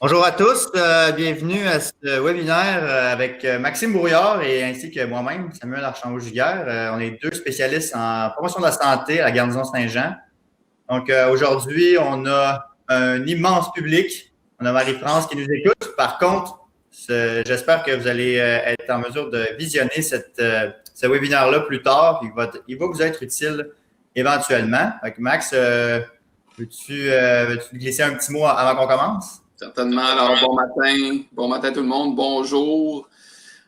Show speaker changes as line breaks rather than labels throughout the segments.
Bonjour à tous, bienvenue à ce webinaire avec Maxime Brouillard et ainsi que moi-même, Samuel Archambault-Giguère. On est deux spécialistes en promotion de la santé à la Garnison Saint-Jean. Donc aujourd'hui, on a un immense public. On a Marie-France qui nous écoute. Par contre, j'espère que vous allez être en mesure de visionner ce webinaire-là plus tard. Il va vous être utile éventuellement. Donc, Max, veux-tu glisser un petit mot avant qu'on commence?
Certainement. Alors, bon matin tout le monde, bonjour.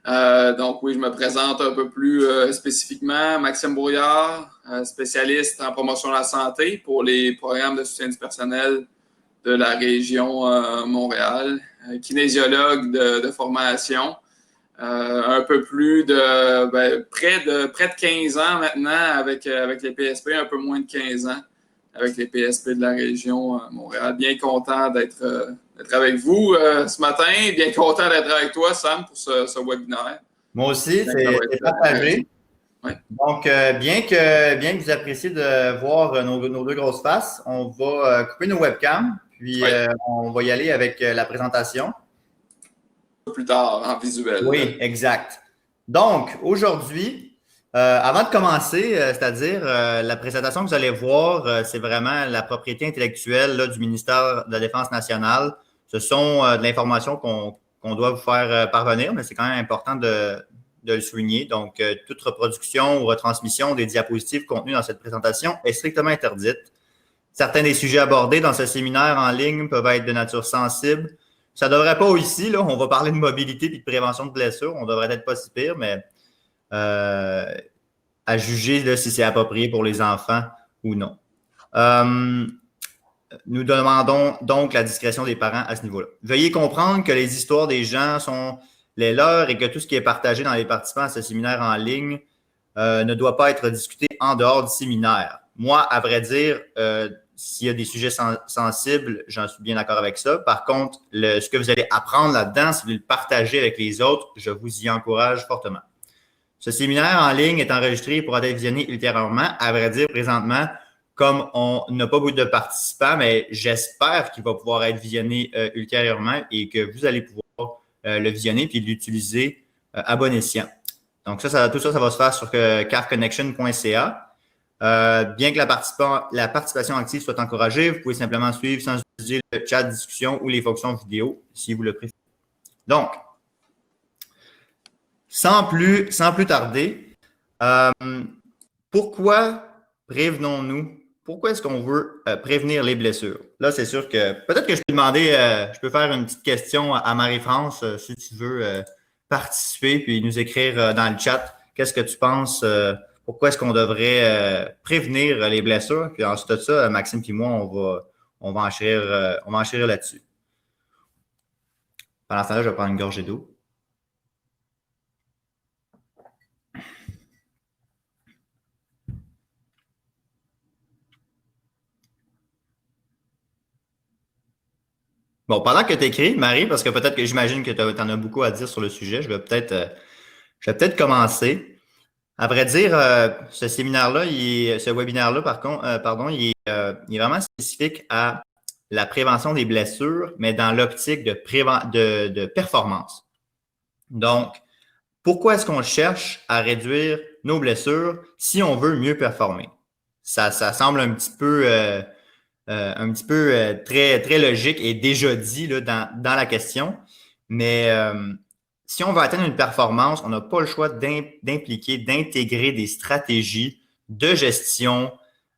Donc oui, je me présente un peu plus spécifiquement. Maxime Brouillard, spécialiste en promotion de la santé pour les programmes de soutien du personnel de la région Montréal, kinésiologue de formation. Un peu plus de près de 15 ans maintenant avec les PSP, un peu moins de 15 ans avec les PSP de la région Montréal. Bien content d'être avec vous ce matin. Bien content d'être avec toi, Sam, pour ce webinaire.
Moi aussi, c'est partagé.
Ouais.
Donc, bien que vous appréciez de voir nos deux grosses faces, on va couper nos webcams, puis on va y aller avec la présentation.
Plus tard, en visuel.
Oui, exact. Donc, aujourd'hui, avant de commencer, c'est-à-dire la présentation que vous allez voir, c'est vraiment la propriété intellectuelle là, du ministère de la Défense nationale. Ce sont de l'information qu'on doit vous faire parvenir, mais c'est quand même important de le souligner. Donc, toute reproduction ou retransmission des diapositives contenues dans cette présentation est strictement interdite. Certains des sujets abordés dans ce séminaire en ligne peuvent être de nature sensible. Ça ne devrait pas ici, là, on va parler de mobilité et de prévention de blessures. On devrait être pas si pire, mais à juger là, si c'est approprié pour les enfants ou non. Nous demandons donc la discrétion des parents à ce niveau-là. Veuillez comprendre que les histoires des gens sont les leurs et que tout ce qui est partagé dans les participants à ce séminaire en ligne ne doit pas être discuté en dehors du séminaire. Moi, à vrai dire, s'il y a des sujets sensibles, j'en suis bien d'accord avec ça. Par contre, ce que vous allez apprendre là-dedans, si vous le partagez avec les autres, je vous y encourage fortement. Ce séminaire en ligne est enregistré et pourra être visionné ultérieurement. À vrai dire, présentement, comme on n'a pas beaucoup de participants, mais j'espère qu'il va pouvoir être visionné ultérieurement et que vous allez pouvoir le visionner puis l'utiliser à bon escient. Donc, tout ça, ça va se faire sur carconnection.ca. Bien que la participation active soit encouragée, vous pouvez simplement suivre sans utiliser le chat de discussion ou les fonctions vidéo si vous le préférez. Donc, sans plus tarder, pourquoi prévenons-nous? Pourquoi est-ce qu'on veut prévenir les blessures? Là, c'est sûr que peut-être que je peux demander, je peux faire une petite question à Marie-France si tu veux participer puis nous écrire dans le chat. Qu'est-ce que tu penses? Pourquoi est-ce qu'on devrait prévenir les blessures? Puis ensuite de ça, Maxime et moi, on va enchérir là-dessus. Pendant ce temps-là, je vais prendre une gorgée d'eau. Bon, pendant que tu écris, Marie, parce que peut-être que j'imagine que tu en as beaucoup à dire sur le sujet, je vais peut-être commencer. À vrai dire, ce séminaire-là, ce webinaire-là, il est vraiment spécifique à la prévention des blessures, mais dans l'optique de performance. Donc, pourquoi est-ce qu'on cherche à réduire nos blessures si on veut mieux performer? Ça semble un petit peu très, très logique et déjà dit là, dans la question. Mais si on veut atteindre une performance, on n'a pas le choix d'intégrer des stratégies de gestion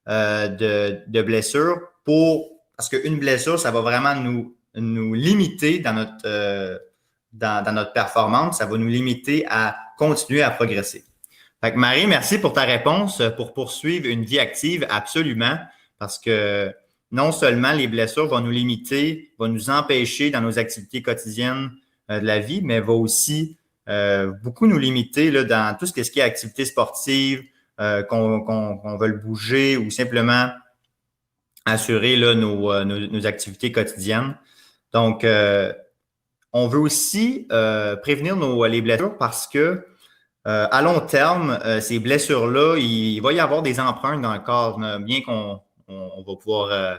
de blessures parce qu'une blessure, ça va vraiment nous limiter dans notre performance, ça va nous limiter à continuer à progresser. Fait que Marie, merci pour ta réponse. Pour poursuivre une vie active, absolument, parce que non seulement les blessures vont nous limiter, vont nous empêcher dans nos activités quotidiennes de la vie, mais va aussi beaucoup nous limiter là, dans tout ce qui est activité sportive, qu'on veut bouger ou simplement assurer là, nos activités quotidiennes. Donc, on veut aussi prévenir les blessures parce que à long terme, ces blessures-là, il va y avoir des empreintes dans le corps, bien qu'on va pouvoir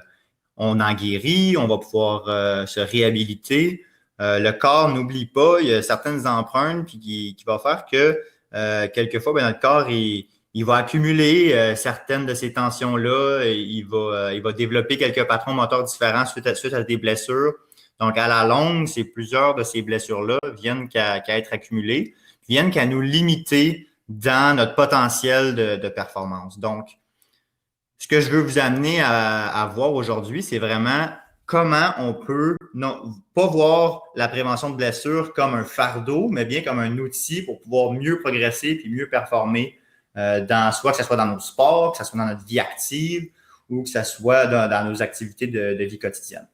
on en guérit, on va pouvoir se réhabiliter. Le corps n'oublie pas, il y a certaines empreintes qui va faire que quelquefois, notre corps, il va accumuler certaines de ces tensions-là. Il va développer quelques patrons moteurs différents suite à des blessures. Donc, à la longue, plusieurs de ces blessures-là viennent qu'à être accumulées, viennent qu'à nous limiter dans notre potentiel de performance. Donc, ce que je veux vous amener à voir aujourd'hui, c'est vraiment comment on peut pas voir la prévention de blessures comme un fardeau, mais bien comme un outil pour pouvoir mieux progresser puis mieux performer soit que ce soit dans nos sports, que ce soit dans notre vie active ou que ce soit dans nos activités de vie quotidienne.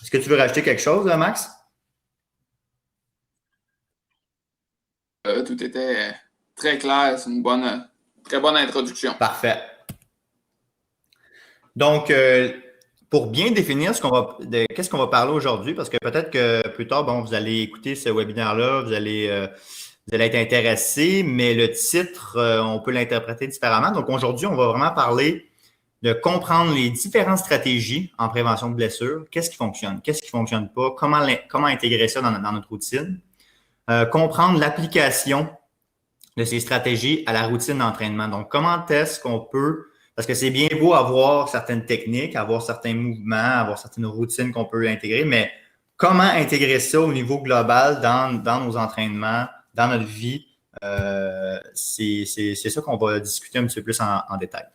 Est-ce que tu veux rajouter quelque chose, Max?
Tout était très clair. C'est une très bonne introduction.
Parfait. Donc, pour bien définir qu'est-ce qu'on va parler aujourd'hui, parce que peut-être que plus tard, vous allez écouter ce webinaire-là, vous allez être intéressé, mais le titre, on peut l'interpréter différemment. Donc, aujourd'hui, on va vraiment parler de comprendre les différentes stratégies en prévention de blessures. Qu'est-ce qui fonctionne? Qu'est-ce qui ne fonctionne pas? Comment intégrer ça dans notre routine? Comprendre l'application de ces stratégies à la routine d'entraînement. Donc, comment est-ce qu'on peut... Parce que c'est bien beau avoir certaines techniques, avoir certains mouvements, avoir certaines routines qu'on peut intégrer, mais comment intégrer ça au niveau global dans nos entraînements, dans notre vie? C'est ça qu'on va discuter un petit peu plus en détail.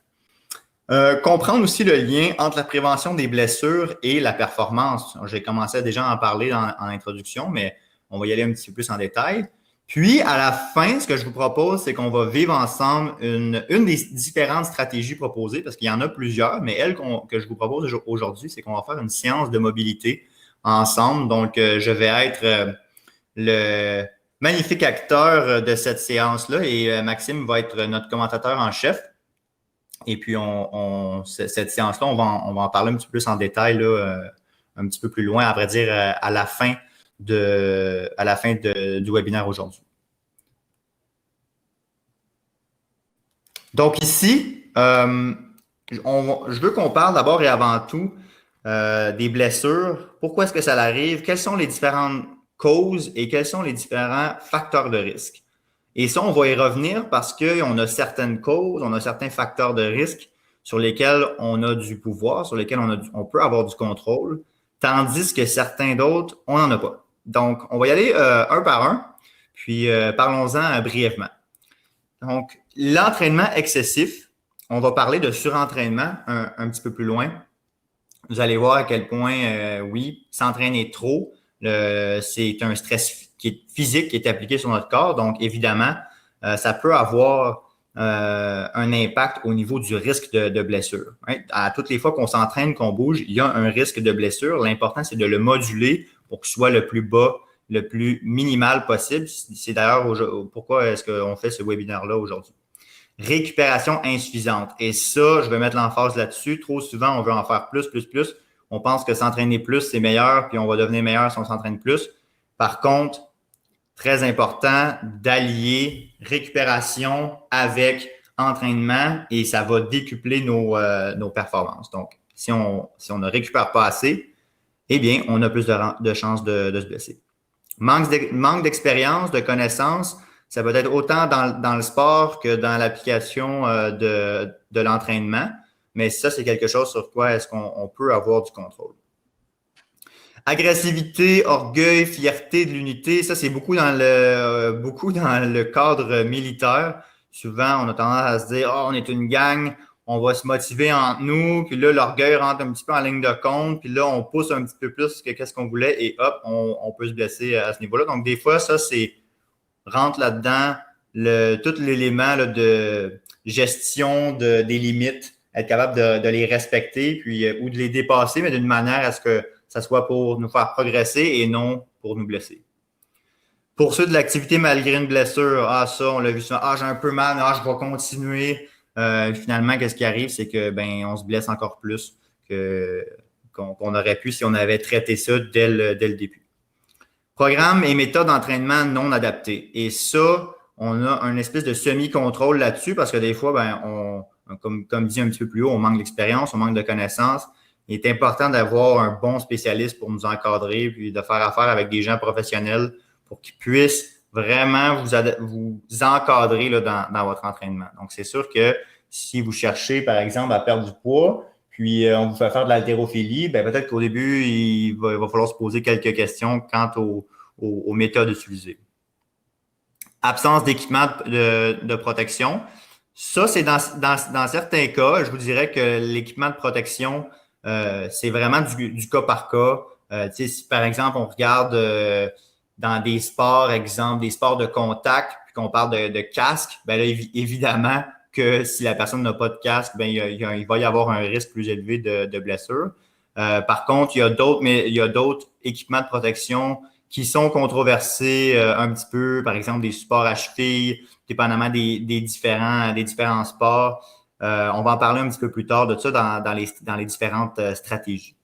Comprendre aussi le lien entre la prévention des blessures et la performance. J'ai commencé déjà à en parler en introduction, mais on va y aller un petit peu plus en détail. Puis, à la fin, ce que je vous propose, c'est qu'on va vivre ensemble une des différentes stratégies proposées, parce qu'il y en a plusieurs, mais que je vous propose aujourd'hui, c'est qu'on va faire une séance de mobilité ensemble. Donc, je vais être le magnifique acteur de cette séance-là et Maxime va être notre commentateur en chef. Et puis, cette séance-là, on va en parler un petit peu plus en détail, là, un petit peu plus loin, à vrai dire, à la fin du webinaire aujourd'hui. Donc ici, je veux qu'on parle d'abord et avant tout des blessures. Pourquoi est-ce que ça arrive? Quelles sont les différentes causes et quels sont les différents facteurs de risque? Et ça, on va y revenir parce qu'on a certaines causes, on a certains facteurs de risque sur lesquels on a du pouvoir, sur lesquels on peut avoir du contrôle, tandis que certains d'autres, on n'en a pas. Donc, on va y aller un par un, puis parlons-en brièvement. Donc, l'entraînement excessif, on va parler de surentraînement un petit peu plus loin. Vous allez voir à quel point, oui, s'entraîner trop, c'est un stress physique qui est appliqué sur notre corps. Donc, évidemment, ça peut avoir un impact au niveau du risque de blessure. Hein? À toutes les fois qu'on s'entraîne, qu'on bouge, il y a un risque de blessure. L'important, c'est de le moduler pour qu'il soit le plus bas, le plus minimal possible. C'est d'ailleurs pourquoi est-ce qu'on fait ce webinaire-là aujourd'hui. Récupération insuffisante. Et ça, je vais mettre l'emphase là-dessus. Trop souvent, on veut en faire plus. On pense que s'entraîner plus, c'est meilleur, puis on va devenir meilleur si on s'entraîne plus. Par contre, très important d'allier récupération avec entraînement et ça va décupler nos performances. Donc, si on ne récupère pas assez, eh bien, on a plus de chances de se blesser. Manque d'expérience, de connaissances, ça peut être autant dans le sport que dans l'application de l'entraînement, mais ça, c'est quelque chose sur quoi est-ce qu'on peut avoir du contrôle. Agressivité, orgueil, fierté de l'unité, ça, c'est beaucoup dans le cadre militaire. Souvent, on a tendance à se dire « on est une gang, on va se motiver entre nous, puis là, l'orgueil rentre un petit peu en ligne de compte, puis là, on pousse un petit peu plus que qu'est-ce qu'on voulait, et hop, on peut se blesser à ce niveau-là. » Donc, des fois, ça, rentre là-dedans tout l'élément là, de gestion des limites, être capable de les respecter, puis ou de les dépasser, mais d'une manière à ce que ça soit pour nous faire progresser et non pour nous blesser. Poursuite de l'activité malgré une blessure. Ah, ça, on l'a vu ça. Ah, j'ai un peu mal. Ah, je vais continuer. Finalement, qu'est-ce qui arrive? C'est que on se blesse encore plus qu'on aurait pu si on avait traité ça dès le début. Programme et méthode d'entraînement non adaptés. Et ça, on a un espèce de semi-contrôle là-dessus parce que des fois, comme dit un petit peu plus haut, on manque d'expérience, on manque de connaissances. il est important d'avoir un bon spécialiste pour nous encadrer, puis de faire affaire avec des gens professionnels pour qu'ils puissent vraiment vous encadrer là, dans votre entraînement. Donc, c'est sûr que si vous cherchez, par exemple, à perdre du poids, puis on vous fait faire de l'haltérophilie, ben peut-être qu'au début, il va falloir se poser quelques questions quant aux méthodes utilisées. Absence d'équipement de protection. Ça, c'est dans certains cas, je vous dirais que l'équipement de protection, c'est vraiment du cas par cas. Si par exemple, on regarde dans des sports, exemple, des sports de contact, puis qu'on parle de casque, ben là, évidemment que si la personne n'a pas de casque, ben il va y avoir un risque plus élevé de blessure. Par contre, il y a d'autres équipements de protection qui sont controversés un petit peu, par exemple des supports à cheville, dépendamment des différents sports. On va en parler un petit peu plus tard de ça dans les différentes stratégies.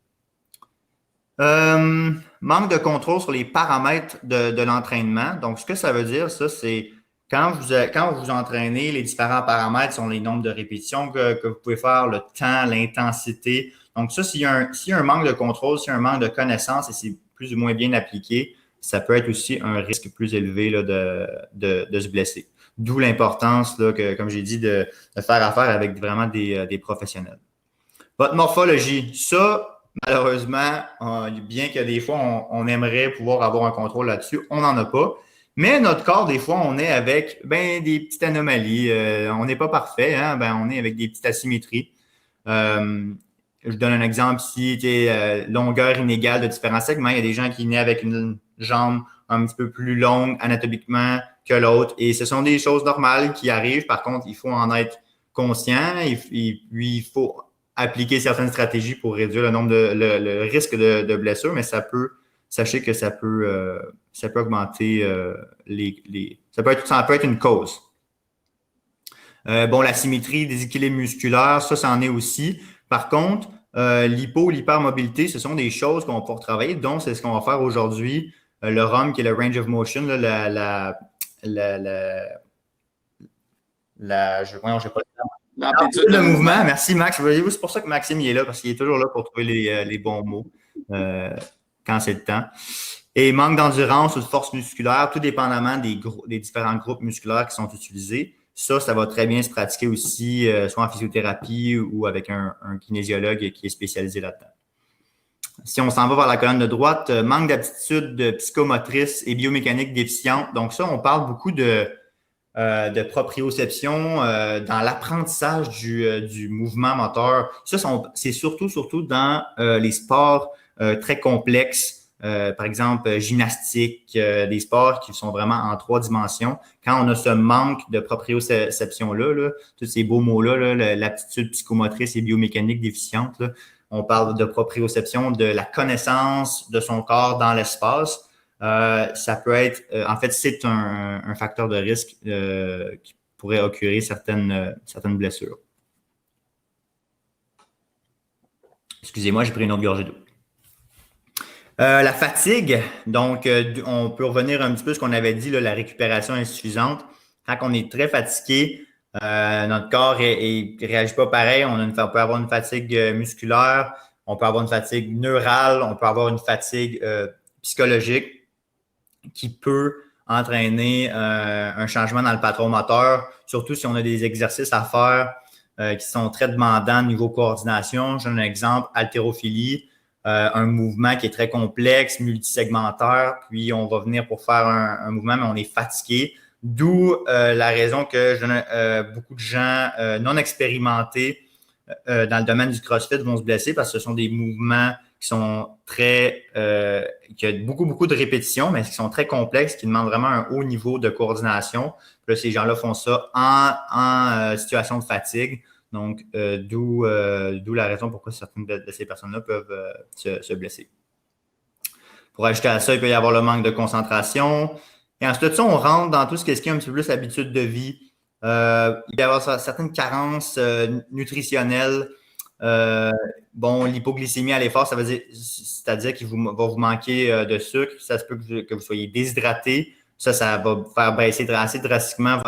Manque de contrôle sur les paramètres de l'entraînement. Donc, ce que ça veut dire, ça, c'est quand vous entraînez, les différents paramètres sont les nombres de répétitions que vous pouvez faire, le temps, l'intensité. Donc, ça, s'il y a un manque de contrôle, s'il y a un manque de connaissance et c'est plus ou moins bien appliqué, ça peut être aussi un risque plus élevé là, de se blesser. D'où l'importance, là, comme j'ai dit, de faire affaire avec vraiment des professionnels. Votre morphologie, ça, malheureusement, bien que des fois, on aimerait pouvoir avoir un contrôle là-dessus, on n'en a pas. Mais notre corps, des fois, on est avec des petites anomalies. On n'est pas parfait, hein? On est avec des petites asymétries. Je donne un exemple ici, longueur inégale de différents segments. Il y a des gens qui naissent avec une jambe un petit peu plus longue anatomiquement que l'autre. Et ce sont des choses normales qui arrivent. Par contre, il faut en être conscient et puis il faut appliquer certaines stratégies pour réduire le risque de blessure, mais sachez que ça peut augmenter ça peut être une cause. La symétrie, déséquilibre musculaire, ça en est aussi. Par contre, l'hypermobilité, ce sont des choses qu'on va pouvoir travailler, donc c'est ce qu'on va faire aujourd'hui. Le ROM, qui est le range of motion, là, l'amplitude de mouvement. Merci, Max. Voyez-vous, c'est pour ça que Maxime il est là, parce qu'il est toujours là pour trouver les bons mots quand c'est le temps. Et manque d'endurance ou de force musculaire, tout dépendamment des différents groupes musculaires qui sont utilisés. Ça va très bien se pratiquer aussi, soit en physiothérapie ou avec un kinésiologue qui est spécialisé là-dedans. Si on s'en va vers la colonne de droite, manque d'aptitude psychomotrice et biomécanique déficiente. Donc ça, on parle beaucoup de proprioception dans l'apprentissage du mouvement moteur. Ça, c'est surtout dans les sports très complexes. Par exemple, gymnastique, des sports qui sont vraiment en 3 dimensions. Quand on a ce manque de proprioception-là, tous ces beaux mots-là, l'aptitude psychomotrice et biomécanique déficiente, là, on parle de proprioception, de la connaissance de son corps dans l'espace. Ça peut être, en fait, c'est un facteur de risque qui pourrait occurer certaines blessures. Excusez-moi, j'ai pris une autre gorgée d'eau. La fatigue, donc on peut revenir un petit peu à ce qu'on avait dit, là, la récupération insuffisante. Quand on est très fatigué, notre corps ne réagit pas pareil. On peut avoir une fatigue musculaire, on peut avoir une fatigue neurale, on peut avoir une fatigue psychologique qui peut entraîner un changement dans le patron moteur, surtout si on a des exercices à faire qui sont très demandants niveau coordination. Je donne un exemple, haltérophilie. Un mouvement qui est très complexe, multisegmentaire, puis on va venir pour faire un mouvement, mais on est fatigué. D'où la raison que beaucoup de gens non expérimentés dans le domaine du CrossFit vont se blesser parce que ce sont des mouvements qui sont qui ont beaucoup de répétitions, mais qui sont très complexes, qui demandent vraiment un haut niveau de coordination. Puis là, ces gens-là font ça en situation de fatigue. Donc, d'où la raison pourquoi certaines de ces personnes-là peuvent se blesser. Pour ajouter à ça, il peut y avoir le manque de concentration. Et ensuite de ça, on rentre dans tout ce qui est un petit peu plus habitude de vie. Il va y avoir certaines carences nutritionnelles. L'hypoglycémie à l'effort, c'est-à-dire qu'il va vous manquer de sucre. Ça se peut que vous soyez déshydraté. Ça va faire baisser assez drastiquement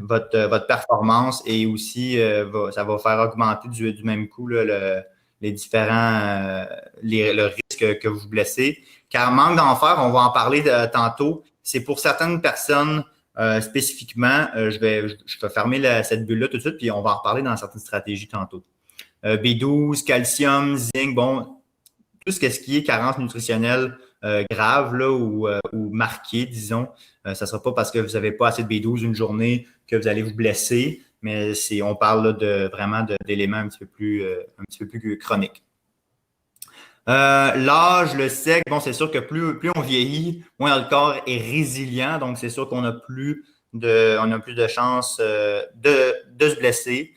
votre performance et aussi ça va faire augmenter du même coup là, les différents le risque que vous vous blessez. Car manque d'en faire, on va en parler tantôt. C'est pour certaines personnes spécifiquement, je vais fermer cette bulle-là tout de suite, puis on va en reparler dans certaines stratégies tantôt. B12, calcium, zinc, bon, tout ce qui est carence nutritionnelle grave là, ou marquée, disons, ça ne sera pas parce que vous n'avez pas assez de B12 une journée que vous allez vous blesser, mais on parle là, vraiment d'éléments un petit peu plus chroniques. L'âge, le sexe, bon, c'est sûr que plus on vieillit, moins le corps est résilient, donc c'est sûr qu'on a plus de chances de se blesser.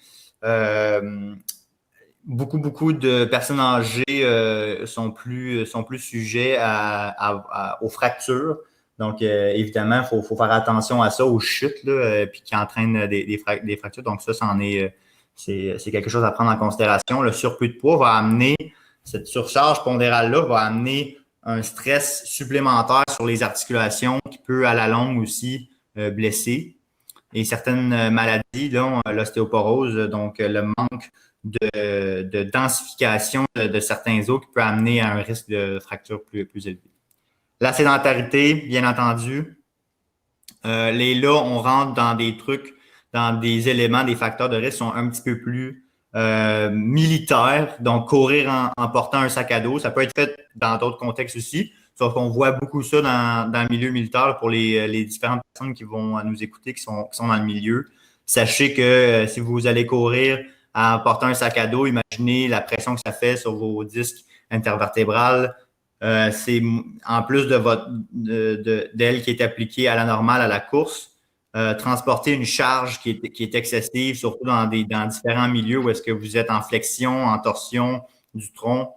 Beaucoup de personnes âgées sont plus sujets aux fractures. Donc, évidemment, il faut faire attention à ça, aux chutes, là, puis qui entraînent des fractures. Donc, c'est quelque chose à prendre en considération. Le surplus de poids va amener, cette surcharge pondérale-là va amener un stress supplémentaire sur les articulations qui peut, à la longue aussi, blesser. Et certaines maladies, l'ostéoporose, donc le manque de densification de certains os qui peut amener à un risque de fracture plus élevé. La sédentarité, bien entendu. Là, on rentre dans des trucs, dans des éléments, des facteurs de risque qui sont un petit peu plus militaires. Donc, courir en portant un sac à dos, ça peut être fait dans d'autres contextes aussi. Sauf qu'on voit beaucoup ça dans le milieu militaire pour les différentes personnes qui vont nous écouter, qui sont dans le milieu. Sachez que si vous allez courir en portant un sac à dos, imaginez la pression que ça fait sur vos disques intervertébrales. C'est en plus d'elle qui est appliquée à la normale à la course, transporter une charge qui est excessive, surtout dans différents milieux où est-ce que vous êtes en flexion, en torsion du tronc.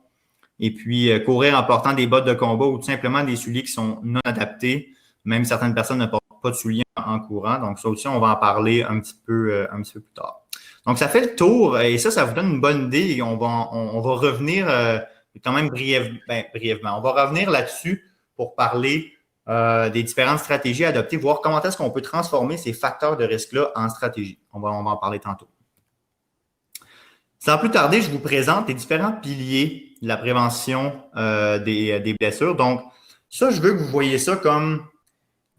Et puis, courir en portant des bottes de combat ou tout simplement des souliers qui sont non adaptés. Même certaines personnes ne portent pas de souliers en courant. Donc, ça aussi, on va en parler un petit peu plus tard. Donc, ça fait le tour et ça vous donne une bonne idée. Et on va revenir quand même brièvement. On va revenir là-dessus pour parler des différentes stratégies à adopter, voir comment est-ce qu'on peut transformer ces facteurs de risque-là en stratégie. On va en parler tantôt. Sans plus tarder, je vous présente les différents piliers de la prévention des blessures. Donc, ça, je veux que vous voyez ça comme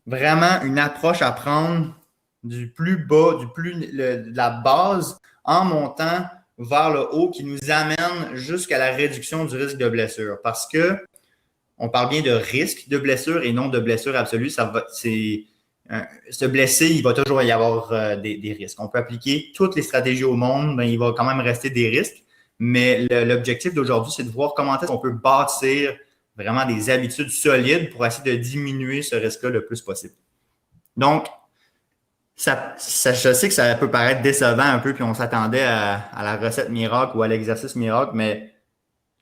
vraiment une approche à prendre du plus bas, de la base en montant vers le haut qui nous amène jusqu'à la réduction du risque de blessure. Parce que on parle bien de risque de blessure et non de blessure absolue. Se blesser, il va toujours y avoir des risques. On peut appliquer toutes les stratégies au monde, mais il va quand même rester des risques. Mais l'objectif d'aujourd'hui, c'est de voir comment est-ce qu'on peut bâtir vraiment des habitudes solides pour essayer de diminuer ce risque-là le plus possible. Donc, je sais que ça peut paraître décevant un peu, puis on s'attendait à la recette miracle ou à l'exercice miracle, mais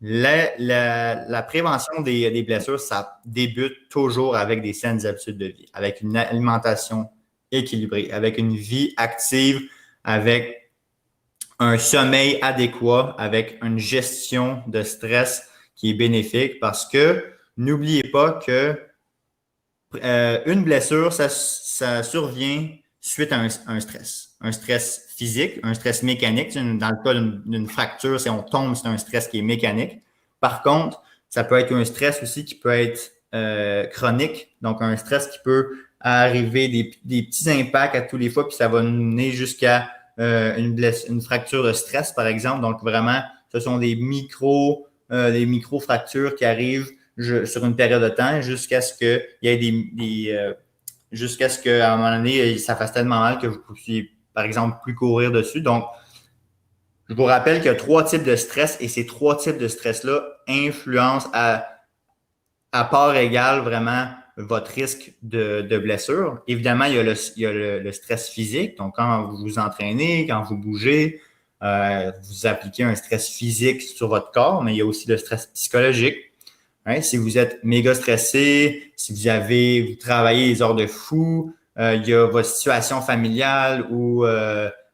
la prévention des blessures, ça débute toujours avec des saines habitudes de vie, avec une alimentation équilibrée, avec une vie active, avec un sommeil adéquat, avec une gestion de stress qui est bénéfique parce que n'oubliez pas que une blessure, ça survient suite à un stress physique, un stress mécanique. Dans le cas d'une fracture, si on tombe, c'est un stress qui est mécanique. Par contre, ça peut être un stress aussi qui peut être chronique, donc un stress qui peut arriver des petits impacts à tous les fois, puis ça va nous mener jusqu'à une fracture de stress, par exemple. Donc, vraiment, ce sont des micro-fractures qui arrivent sur une période de temps jusqu'à ce qu'il y ait jusqu'à ce qu'à un moment donné, ça fasse tellement mal que vous ne puissiez, par exemple, plus courir dessus. Donc, je vous rappelle qu'il y a 3 types de stress et ces 3 types de stress-là influencent à part égale vraiment votre risque de blessure. Évidemment, il y a le stress physique. Donc, quand vous vous entraînez, quand vous bougez, vous appliquez un stress physique sur votre corps, mais il y a aussi le stress psychologique. Hein, si vous êtes méga stressé, si vous travaillez les heures de fou, il y a votre situation familiale ou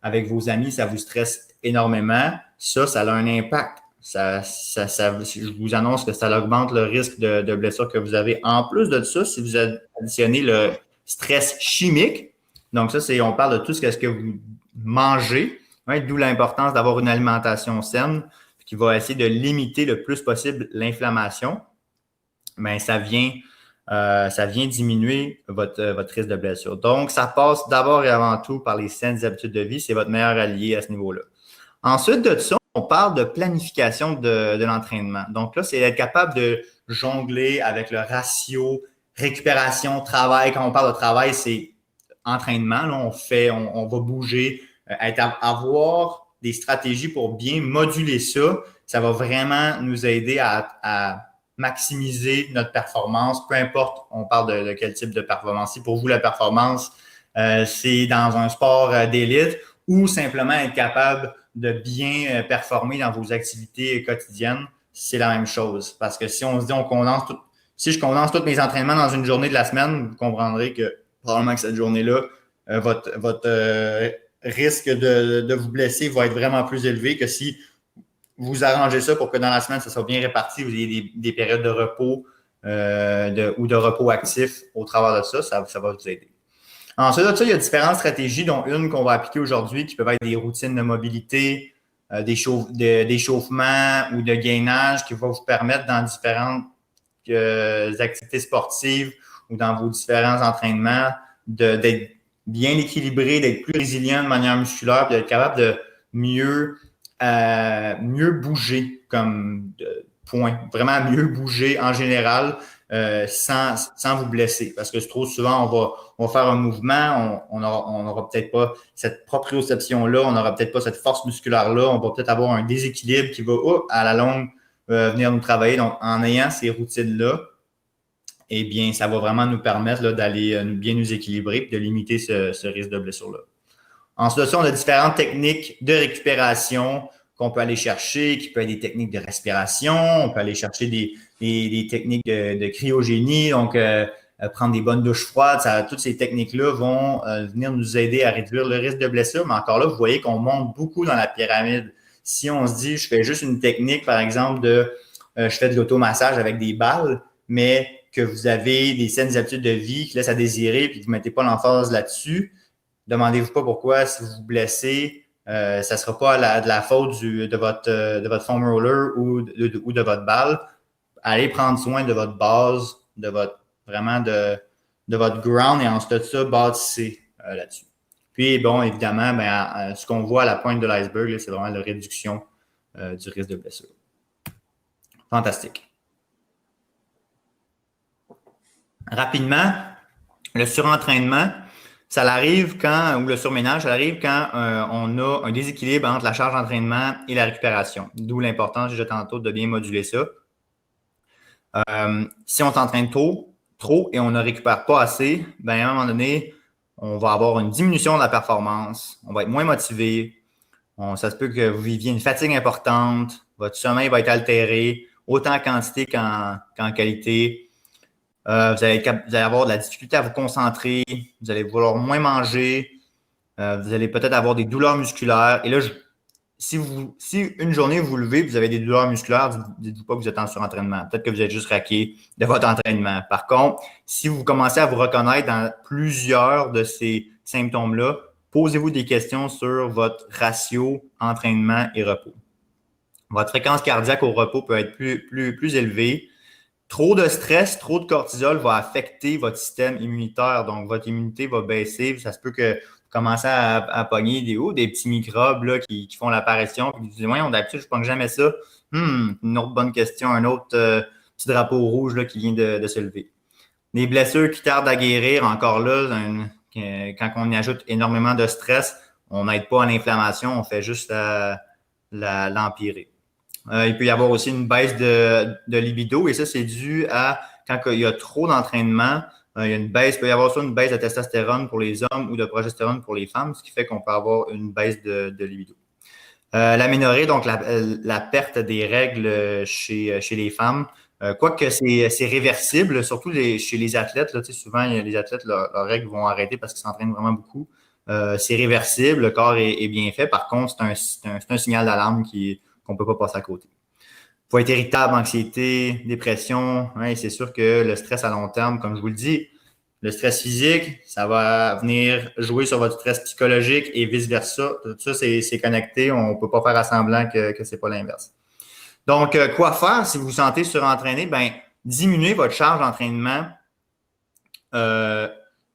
avec vos amis, ça vous stresse énormément. Ça a un impact. Je vous annonce que ça augmente le risque de blessure que vous avez. En plus de ça, si vous additionnez le stress chimique, Donc ça, on parle de tout ce que vous mangez, hein, d'où l'importance d'avoir une alimentation saine qui va essayer de limiter le plus possible l'inflammation. Mais ça vient diminuer votre risque de blessure. Donc, ça passe d'abord et avant tout par les saines habitudes de vie. C'est votre meilleur allié à ce niveau-là. Ensuite de ça, on parle de planification de l'entraînement. Donc là, c'est être capable de jongler avec le ratio récupération, travail. Quand on parle de travail, c'est entraînement. Là, on va bouger, avoir des stratégies pour bien moduler ça. Ça va vraiment nous aider à maximiser notre performance, peu importe, on parle de quel type de performance. Si pour vous, la performance, c'est dans un sport d'élite ou simplement être capable de bien performer dans vos activités quotidiennes, c'est la même chose. Parce que si on se dit, si je condense tous mes entraînements dans une journée de la semaine, vous comprendrez que probablement que cette journée-là, votre risque de vous blesser va être vraiment plus élevé que si vous arrangez ça pour que dans la semaine, ça soit bien réparti, vous ayez des périodes de repos ou de repos actif au travers de ça, ça va vous aider. Ensuite de ça, il y a différentes stratégies, dont une qu'on va appliquer aujourd'hui qui peuvent être des routines de mobilité, d'échauffement ou de gainage qui vont vous permettre dans différentes activités sportives ou dans vos différents entraînements d'être bien équilibré, d'être plus résilient de manière musculaire, puis d'être capable de mieux bouger comme point. Vraiment mieux bouger en général sans vous blesser. Parce que trop souvent, on va faire un mouvement, on n'aura peut-être pas cette proprioception-là, on n'aura peut-être pas cette force musculaire-là, on va peut-être avoir un déséquilibre qui va, à la longue, venir nous travailler. Donc, en ayant ces routines-là, eh bien, ça va vraiment nous permettre là, d'aller bien nous équilibrer et de limiter ce risque de blessure-là. Ensuite de ça, on a différentes techniques de récupération qu'on peut aller chercher, qui peuvent être des techniques de respiration, on peut aller chercher des techniques de cryogénie, donc prendre des bonnes douches froides. Toutes ces techniques-là vont venir nous aider à réduire le risque de blessure, mais encore là, vous voyez qu'on monte beaucoup dans la pyramide. Si on se dit, je fais juste une technique, par exemple, je fais de l'automassage avec des balles, mais que vous avez des saines habitudes de vie qui laissent à désirer puis que vous ne mettez pas l'emphase là-dessus, demandez-vous pas pourquoi, si vous vous blessez, ça ne sera pas de la faute de votre foam roller ou de votre balle. Allez prendre soin de votre base, de votre ground et ensuite de ça, bâtissez là-dessus. Puis, bon, évidemment, ce qu'on voit à la pointe de l'iceberg, c'est vraiment la réduction du risque de blessure. Fantastique. Rapidement, le surentraînement, ça arrive ou le surménage, ça arrive quand on a un déséquilibre entre la charge d'entraînement et la récupération. D'où l'importance, j'ai dit tantôt, de bien moduler ça. Si on s'entraîne trop et on ne récupère pas assez, à un moment donné, on va avoir une diminution de la performance, on va être moins motivé, ça se peut que vous viviez une fatigue importante, votre sommeil va être altéré, autant en quantité qu'en qualité. Vous allez avoir de la difficulté à vous concentrer, vous allez vouloir moins manger, vous allez peut-être avoir des douleurs musculaires. Et là, si une journée vous vous levez, vous avez des douleurs musculaires, dites-vous pas que vous êtes en surentraînement. Peut-être que vous êtes juste raqué de votre entraînement. Par contre, si vous commencez à vous reconnaître dans plusieurs de ces symptômes-là, posez-vous des questions sur votre ratio entraînement et repos. Votre fréquence cardiaque au repos peut être plus élevée. Trop de stress, trop de cortisol va affecter votre système immunitaire. Donc, votre immunité va baisser. Ça se peut que vous commencez à pogner des petits microbes là, qui font l'apparition. Puis vous dites, d'habitude, je ne pogne jamais ça. Une autre bonne question, un autre petit drapeau rouge là, qui vient de se lever. Les blessures qui tardent à guérir, encore là, quand on y ajoute énormément de stress, on n'aide pas à l'inflammation, on fait juste l'empirer. Il peut y avoir aussi une baisse de libido et ça, c'est dû à quand il y a trop d'entraînement, il peut y avoir soit une baisse de testostérone pour les hommes ou de progestérone pour les femmes, ce qui fait qu'on peut avoir une baisse de libido. L'aménorrhée, donc la perte des règles chez les femmes, quoique c'est réversible, surtout chez les athlètes. Là, souvent, les athlètes, leurs règles vont arrêter parce qu'ils s'entraînent vraiment beaucoup. C'est réversible, le corps est bien fait. Par contre, c'est un signal d'alarme qu'on ne peut pas passer à côté. Il faut être irritable, anxiété, dépression. Ouais, c'est sûr que le stress à long terme, comme je vous le dis, Le stress physique, ça va venir jouer sur votre stress psychologique et vice-versa. Tout ça, c'est connecté. On ne peut pas faire à semblant que ce n'est pas l'inverse. Donc, quoi faire si vous vous sentez surentraîné? Ben, diminuez votre charge d'entraînement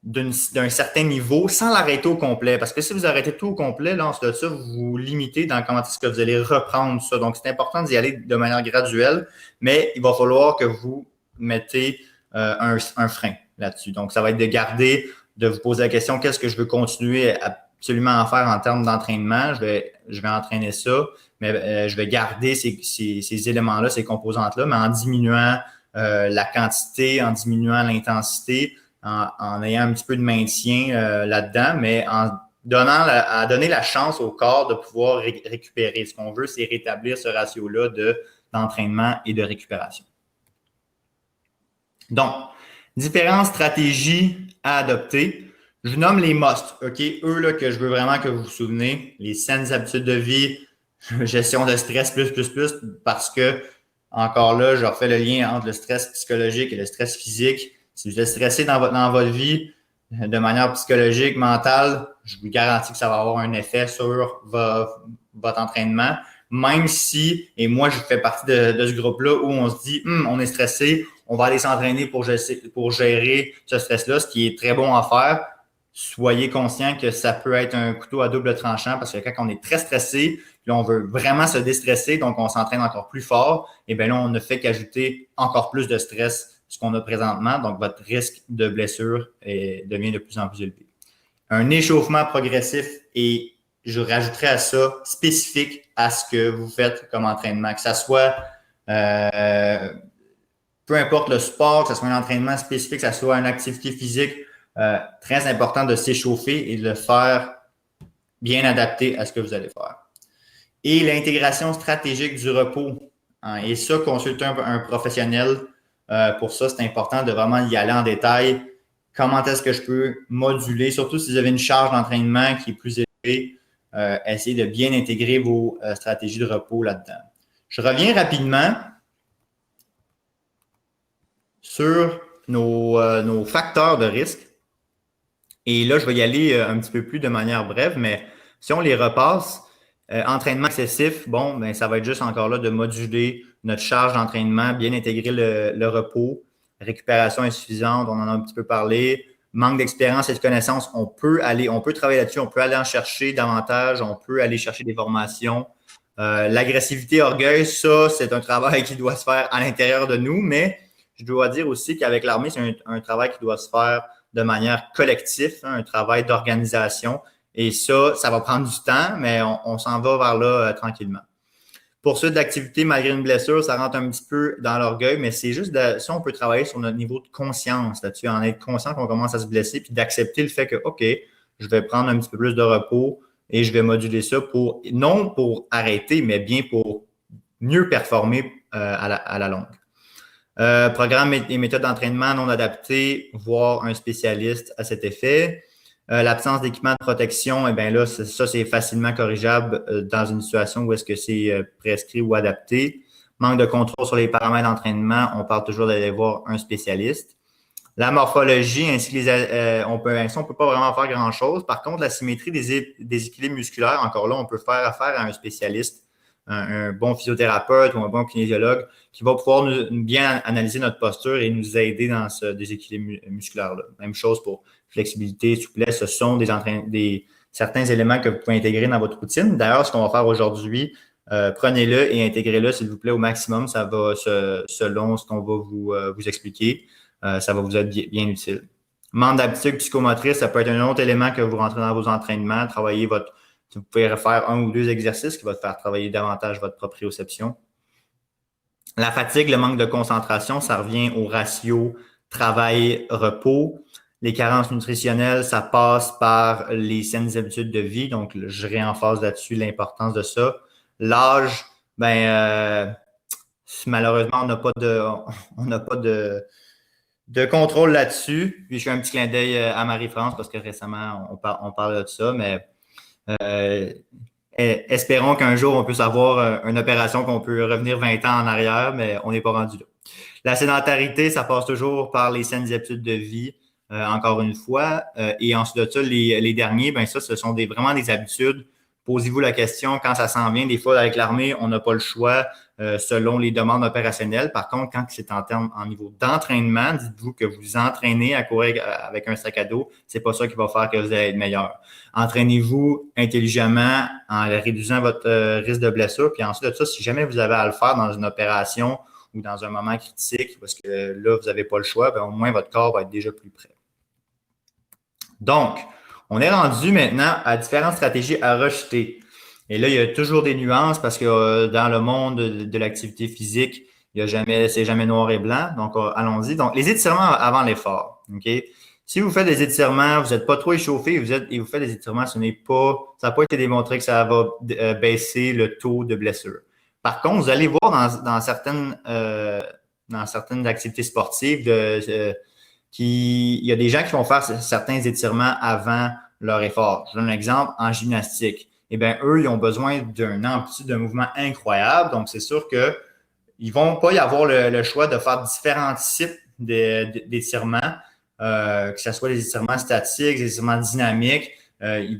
d'un certain niveau sans l'arrêter au complet. Parce que si vous arrêtez tout au complet, là, ensuite de ça, vous vous limitez dans comment est-ce que vous allez reprendre ça. Donc, c'est important d'y aller de manière graduelle, mais il va falloir que vous mettez un frein là-dessus. Donc, ça va être de vous poser la question, qu'est-ce que je veux continuer absolument à faire en termes d'entraînement? Je vais entraîner ça, mais je vais garder ces éléments-là, ces composantes-là, mais en diminuant la quantité, en diminuant l'intensité, en ayant un petit peu de maintien là-dedans, mais en donner la chance au corps de pouvoir récupérer. Ce qu'on veut, c'est rétablir ce ratio-là d'entraînement et de récupération. Donc, différentes stratégies à adopter. Je vous nomme les must, OK? Eux là, que je veux vraiment que vous vous souvenez, les saines habitudes de vie, gestion de stress plus, parce que, encore là, je refais le lien entre le stress psychologique et le stress physique. Si vous êtes stressé dans votre vie de manière psychologique, mentale, je vous garantis que ça va avoir un effet sur votre entraînement. Même si, et moi, je fais partie de ce groupe-là où on se dit, on est stressé, on va aller s'entraîner pour gérer ce stress-là, ce qui est très bon à faire. Soyez conscient que ça peut être un couteau à double tranchant parce que quand on est très stressé, puis on veut vraiment se déstresser, donc on s'entraîne encore plus fort, et bien là, on ne fait qu'ajouter encore plus de stress ce qu'on a présentement, donc votre risque de blessure devient de plus en plus élevé. Un échauffement progressif et je rajouterais à ça spécifique à ce que vous faites comme entraînement, que ça soit peu importe le sport, que ce soit un entraînement spécifique, que ce soit une activité physique, très important de s'échauffer et de le faire bien adapté à ce que vous allez faire. Et l'intégration stratégique du repos. Hein, et ça, consulter un professionnel. Pour ça, c'est important de vraiment y aller en détail. Comment est-ce que je peux moduler, surtout si vous avez une charge d'entraînement qui est plus élevée, essayez de bien intégrer vos stratégies de repos là-dedans. Je reviens rapidement sur nos facteurs de risque. Et là, je vais y aller un petit peu plus de manière brève, mais si on les repasse, entraînement excessif, bon, ben ça va être juste encore là de moduler notre charge d'entraînement, bien intégrer le repos, récupération insuffisante, on en a un petit peu parlé, manque d'expérience et de connaissances, on peut travailler là-dessus, on peut aller en chercher davantage, on peut aller chercher des formations. L'agressivité, orgueil, ça, c'est un travail qui doit se faire à l'intérieur de nous, mais je dois dire aussi qu'avec l'armée, c'est un travail qui doit se faire de manière collective, hein, un travail d'organisation. Et ça va prendre du temps, mais on s'en va vers là tranquillement. Poursuite d'activité malgré une blessure, ça rentre un petit peu dans l'orgueil, mais c'est juste ça, on peut travailler sur notre niveau de conscience là-dessus, en être conscient qu'on commence à se blesser, puis d'accepter le fait que, OK, je vais prendre un petit peu plus de repos et je vais moduler ça non pour arrêter, mais bien pour mieux performer à la longue. Programme et méthodes d'entraînement non adaptées, voir un spécialiste à cet effet. L'absence d'équipement de protection, eh bien là, ça, c'est facilement corrigeable dans une situation où est-ce que c'est prescrit ou adapté. Manque de contrôle sur les paramètres d'entraînement, on parle toujours d'aller voir un spécialiste. La morphologie, ainsi que on peut pas vraiment faire grand-chose. Par contre, la symétrie des équilibres musculaires, encore là, on peut faire affaire à un spécialiste, un bon physiothérapeute ou un bon kinésiologue qui va pouvoir nous bien analyser notre posture et nous aider dans ce déséquilibre musculaire-là. Même chose pour flexibilité, souplesse, ce sont certains éléments que vous pouvez intégrer dans votre routine. D'ailleurs, ce qu'on va faire aujourd'hui, prenez-le et intégrez-le, s'il vous plaît, au maximum. Ça va, selon ce qu'on va vous expliquer, ça va vous être bien utile. Manque d'aptitude psychomotrice, ça peut être un autre élément que vous rentrez dans vos entraînements, vous pouvez faire 1 ou 2 exercices qui vont te faire travailler davantage votre proprioception. La fatigue, le manque de concentration, ça revient au ratio travail-repos. Les carences nutritionnelles, ça passe par les saines habitudes de vie. Donc, je réemphase là-dessus l'importance de ça. L'âge, malheureusement, on n'a pas de contrôle là-dessus. Puis, je fais un petit clin d'œil à Marie-France parce que récemment, on parle de ça, mais espérons qu'un jour, on puisse avoir une opération qu'on peut revenir 20 ans en arrière, mais on n'est pas rendu là. La sédentarité, ça passe toujours par les saines habitudes de vie. encore une fois. Et ensuite de ça, les derniers, ben ça, ce sont vraiment des habitudes. Posez-vous la question quand ça s'en vient. Des fois, avec l'armée, on n'a pas le choix selon les demandes opérationnelles. Par contre, quand c'est en niveau d'entraînement, dites-vous que vous entraînez à courir avec un sac à dos. C'est pas ça qui va faire que vous allez être meilleur. Entraînez-vous intelligemment en réduisant votre risque de blessure. Puis ensuite de ça, si jamais vous avez à le faire dans une opération ou dans un moment critique, parce que là, vous n'avez pas le choix, bien, au moins votre corps va être déjà plus prêt. Donc, on est rendu maintenant à différentes stratégies à rejeter. Et là, il y a toujours des nuances parce que dans le monde de l'activité physique, c'est jamais noir et blanc. Donc, allons-y. Donc, les étirements avant l'effort. OK? Si vous faites des étirements, vous n'êtes pas trop échauffé et vous faites des étirements, ça n'a pas été démontré que ça va baisser le taux de blessure. Par contre, vous allez voir dans certaines activités sportives il y a des gens qui vont faire certains étirements avant leur effort. Je donne un exemple en gymnastique. Eh bien, eux, ils ont besoin d'une amplitude de mouvement incroyable. Donc, c'est sûr que ils vont pas y avoir le choix de faire différents types d'étirements, que ce soit des étirements statiques, des étirements dynamiques. Ils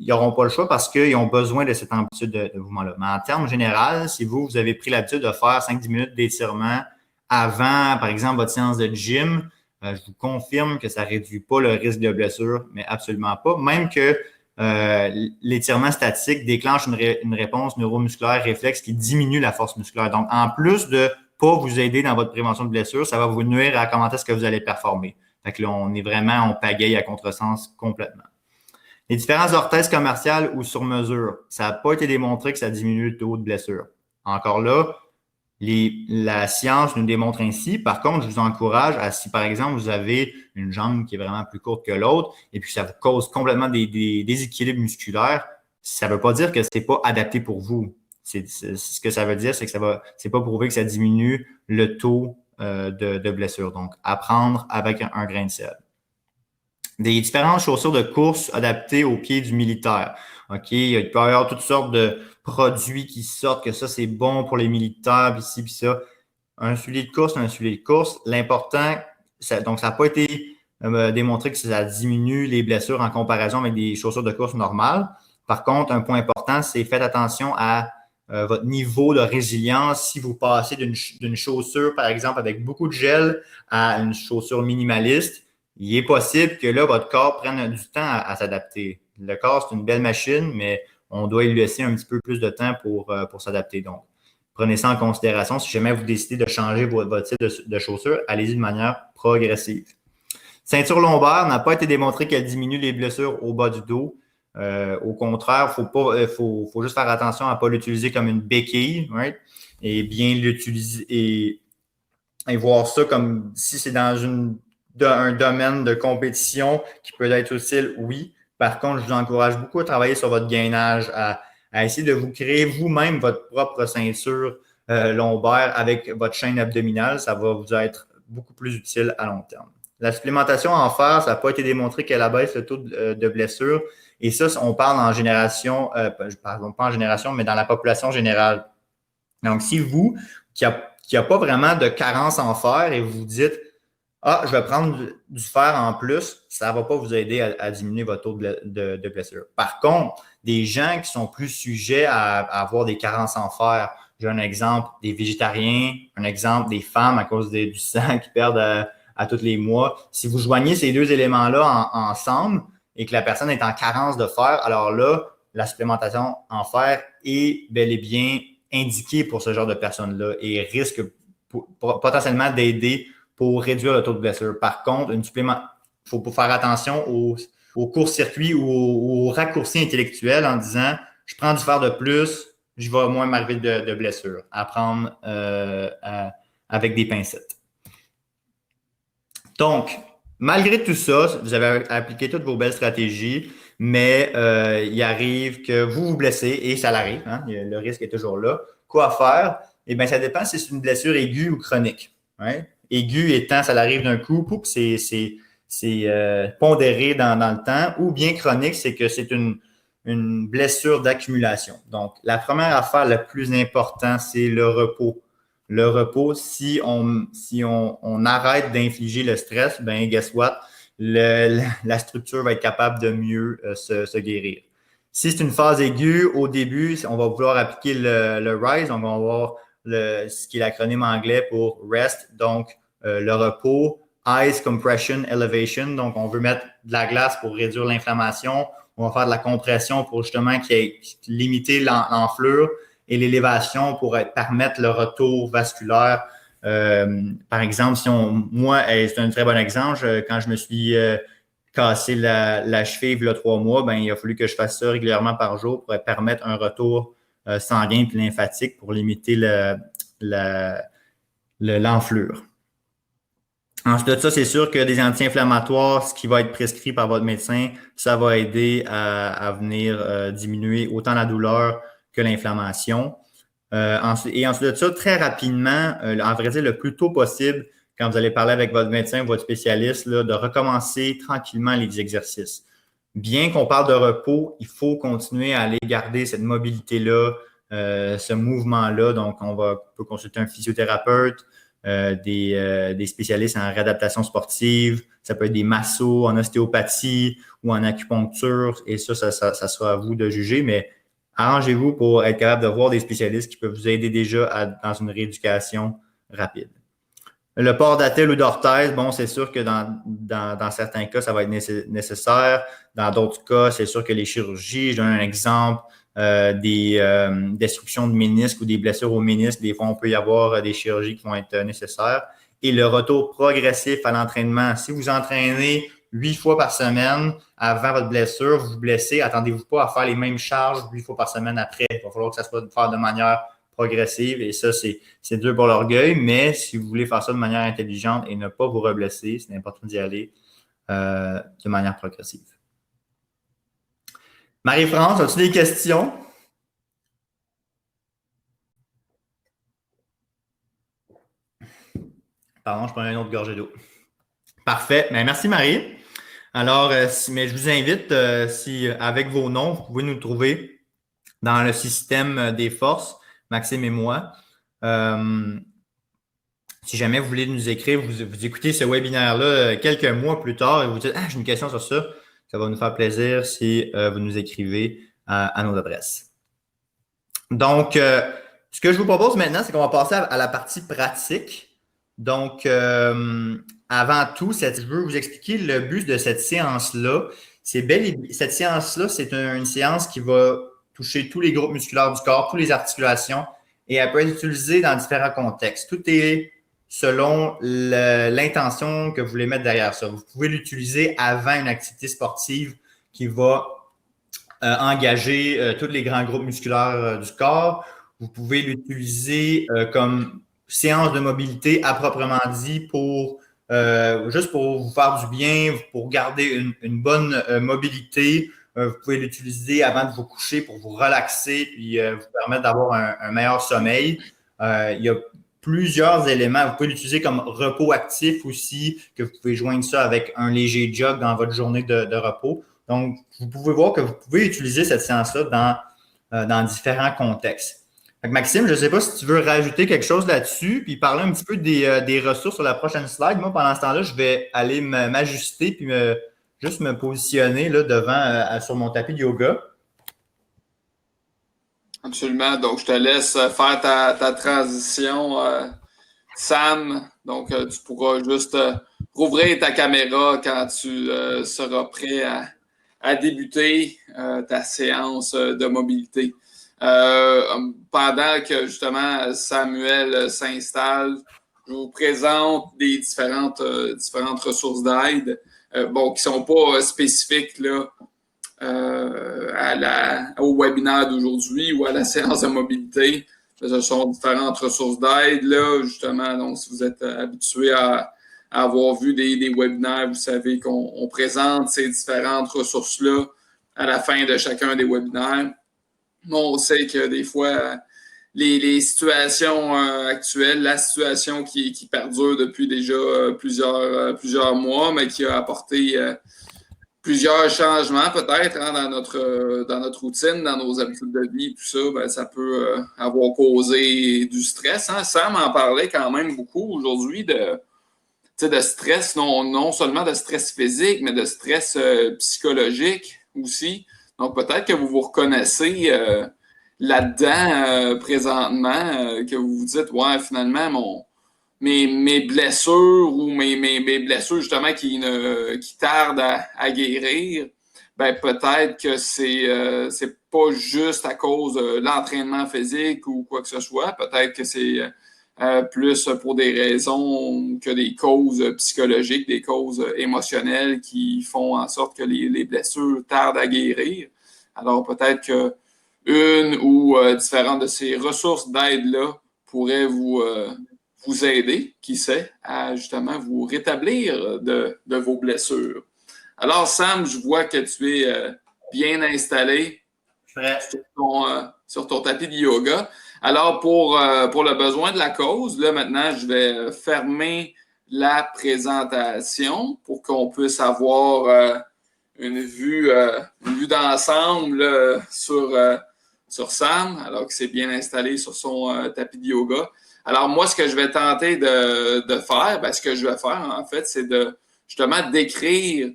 n'auront pas le choix parce qu'ils ont besoin de cette amplitude de mouvement-là. Mais en termes généraux, si vous avez pris l'habitude de faire 5-10 minutes d'étirement avant, par exemple, votre séance de gym, je vous confirme que ça ne réduit pas le risque de blessure, mais absolument pas. Même que l'étirement statique déclenche une réponse neuromusculaire réflexe qui diminue la force musculaire. Donc, en plus de ne pas vous aider dans votre prévention de blessure, ça va vous nuire à comment est-ce que vous allez performer. Fait que là, on pagaille à contresens complètement. Les différences orthèses commerciales ou sur mesure, ça n'a pas été démontré que ça diminue le taux de blessure. Encore là, la science nous démontre ainsi. Par contre, je vous encourage si, par exemple, vous avez une jambe qui est vraiment plus courte que l'autre et puis ça vous cause complètement des déséquilibres musculaires, ça ne veut pas dire que ce n'est pas adapté pour vous. Ce que ça veut dire, c'est que c'est pas prouvé que ça diminue le taux de blessure. Donc, à prendre avec un grain de sel. Des différentes chaussures de course adaptées aux pieds du militaire. OK, il peut y avoir toutes sortes de produits qui sortent, que ça, c'est bon pour les militaires, puis ci, puis ça. Un soulier de course, un soulier de course. L'important, donc ça n'a pas été démontré que ça diminue les blessures en comparaison avec des chaussures de course normales. Par contre, un point important, c'est faites attention à votre niveau de résilience. Si vous passez d'une chaussure, par exemple, avec beaucoup de gel à une chaussure minimaliste, il est possible que là, votre corps prenne du temps à s'adapter. Le corps, c'est une belle machine, mais on doit lui laisser un petit peu plus de temps pour s'adapter. Donc, prenez ça en considération. Si jamais vous décidez de changer votre type de chaussure, allez-y de manière progressive. Ceinture lombaire n'a pas été démontré qu'elle diminue les blessures au bas du dos. Au contraire, faut juste faire attention à ne pas l'utiliser comme une béquille, right? Et bien l'utiliser et voir ça comme si c'est dans un domaine de compétition qui peut être utile, oui. Par contre, je vous encourage beaucoup à travailler sur votre gainage, à essayer de vous créer vous-même votre propre ceinture lombaire avec votre chaîne abdominale. Ça va vous être beaucoup plus utile à long terme. La supplémentation en fer, ça n'a pas été démontré qu'elle abaisse le taux de blessure. Et ça, on parle en génération, pardon, pas en génération, mais dans la population générale. Donc, si vous, qui a pas vraiment de carence en fer et vous dites je vais prendre du fer en plus, ça ne va pas vous aider à diminuer votre taux de blessure. Par contre, des gens qui sont plus sujets à avoir des carences en fer, j'ai un exemple des végétariens, un exemple des femmes à cause du sang qu'ils perdent à tous les mois. Si vous joignez ces deux éléments-là ensemble et que la personne est en carence de fer, alors là, la supplémentation en fer est bel et bien indiquée pour ce genre de personnes-là et risque potentiellement d'aider pour réduire le taux de blessure. Par contre, il faut faire attention au court-circuit ou au raccourci intellectuel en disant « je prends du fer de plus, je vais moins m'arriver de blessure ». À prendre avec des pincettes. Donc, malgré tout ça, vous avez appliqué toutes vos belles stratégies, mais il arrive que vous vous blessez et ça l'arrive, hein, le risque est toujours là. Quoi faire? Eh bien, ça dépend si c'est une blessure aiguë ou chronique. Hein? Aigu étant, ça l'arrive d'un coup, c'est pondéré dans le temps, ou bien chronique, c'est que c'est une blessure d'accumulation. Donc, la première affaire la plus importante, c'est le repos. Le repos, si on arrête d'infliger le stress, ben guess what? la structure va être capable de mieux se guérir. Si c'est une phase aiguë, au début, on va vouloir appliquer le RISE, donc on va voir ce qui est l'acronyme anglais pour REST, donc le repos, Ice Compression Elevation, donc on veut mettre de la glace pour réduire l'inflammation, on va faire de la compression pour justement limiter l'enflure et l'élévation pour permettre le retour vasculaire. Par exemple, c'est un très bon exemple, quand je me suis cassé la cheville il y a 3 mois, ben, il a fallu que je fasse ça régulièrement par jour pour permettre un retour sanguin et lymphatique pour limiter l'enflure. Ensuite de ça, c'est sûr que des anti-inflammatoires, ce qui va être prescrit par votre médecin, ça va aider à venir diminuer autant la douleur que l'inflammation. Ensuite de ça, très rapidement, en vrai dire, le plus tôt possible, quand vous allez parler avec votre médecin, votre spécialiste, là, de recommencer tranquillement les exercices. Bien qu'on parle de repos, il faut continuer à aller garder cette mobilité-là, ce mouvement-là. Donc, on peut consulter un physiothérapeute, des spécialistes en réadaptation sportive, ça peut être des massos en ostéopathie ou en acupuncture, et ça sera à vous de juger, mais arrangez-vous pour être capable de voir des spécialistes qui peuvent vous aider déjà dans une rééducation rapide. Le port d'attelle ou d'orthèse, bon, c'est sûr que dans certains cas, ça va être nécessaire. Dans d'autres cas, c'est sûr que les chirurgies, je donne un exemple, des destructions de ménisques ou des blessures au ménisque, des fois, on peut y avoir des chirurgies qui vont être nécessaires. Et le retour progressif à l'entraînement. Si vous entraînez 8 fois par semaine avant votre blessure, vous vous blessez, attendez-vous pas à faire les mêmes charges 8 fois par semaine après. Il va falloir que ça soit fait de manière progressive et ça, c'est dur pour l'orgueil, mais si vous voulez faire ça de manière intelligente et ne pas vous reblesser, c'est important d'y aller de manière progressive. Marie-France, as-tu des questions? Pardon, je prends une autre gorgée d'eau. Parfait. Bien, merci Marie. Alors, mais je vous invite, si avec vos noms, vous pouvez nous trouver dans le système des forces, Maxime et moi. Si jamais vous voulez nous écrire, vous écoutez ce webinaire-là quelques mois plus tard et vous dites « Ah, j'ai une question sur ça », ça va nous faire plaisir si vous nous écrivez à nos adresses. Donc, ce que je vous propose maintenant, c'est qu'on va passer à la partie pratique. Donc, avant tout, je veux vous expliquer le but de cette séance-là. Cette séance-là, c'est une séance qui va toucher tous les groupes musculaires du corps, toutes les articulations, et elle peut être utilisée dans différents contextes. Tout est selon l'intention que vous voulez mettre derrière ça. Vous pouvez l'utiliser avant une activité sportive qui va engager tous les grands groupes musculaires du corps. Vous pouvez l'utiliser comme séance de mobilité à proprement dit juste pour vous faire du bien, pour garder une bonne mobilité. Vous pouvez l'utiliser avant de vous coucher pour vous relaxer puis vous permettre d'avoir un meilleur sommeil. Il y a plusieurs éléments. Vous pouvez l'utiliser comme repos actif aussi, que vous pouvez joindre ça avec un léger jog dans votre journée de repos. Donc, vous pouvez voir que vous pouvez utiliser cette séance-là dans différents contextes. Maxime, je ne sais pas si tu veux rajouter quelque chose là-dessus, puis parler un petit peu des ressources sur la prochaine slide. Moi, pendant ce temps-là, je vais aller m'ajuster puis juste me positionner là, devant sur mon tapis de yoga.
Absolument. Donc, je te laisse faire ta transition, Sam. Donc, tu pourras juste rouvrir ta caméra quand tu seras prêt à débuter ta séance de mobilité. Pendant que justement Samuel s'installe, je vous présente des différentes ressources d'aide qui ne sont pas spécifiques là, au webinaire d'aujourd'hui ou à la séance de mobilité. Ce sont différentes ressources d'aide, là, justement. Donc, si vous êtes habitué à avoir vu des webinaires, vous savez qu'on présente ces différentes ressources-là à la fin de chacun des webinaires. On sait que des fois, les situations actuelles, la situation qui perdure depuis déjà plusieurs mois, mais qui a apporté plusieurs changements peut-être dans notre routine, dans nos habitudes de vie, tout ça, ben, ça peut avoir causé du stress. Hein? Sam en parlait quand même beaucoup aujourd'hui de stress, non seulement de stress physique, mais de stress psychologique aussi. Donc, peut-être que vous vous reconnaissez là-dedans présentement, que vous vous dites, ouais, finalement, mes blessures ou mes blessures justement qui tardent à guérir, ben peut-être que c'est pas juste à cause de l'entraînement physique ou quoi que ce soit. Peut-être que c'est plus pour des raisons que des causes psychologiques, des causes émotionnelles qui font en sorte que les blessures tardent à guérir. Alors peut-être que une ou différentes de ces ressources d'aide-là pourraient vous aider, qui sait, à justement vous rétablir de vos blessures. Alors, Sam, je vois que tu es bien installé sur ton tapis de yoga. Alors, pour le besoin de la cause, là, maintenant, je vais fermer la présentation pour qu'on puisse avoir une vue d'ensemble sur Sam, alors qu'il s'est bien installé sur son tapis de yoga. Alors, moi, ce que je vais tenter de faire, ben, ce que je vais faire, en fait, c'est de justement décrire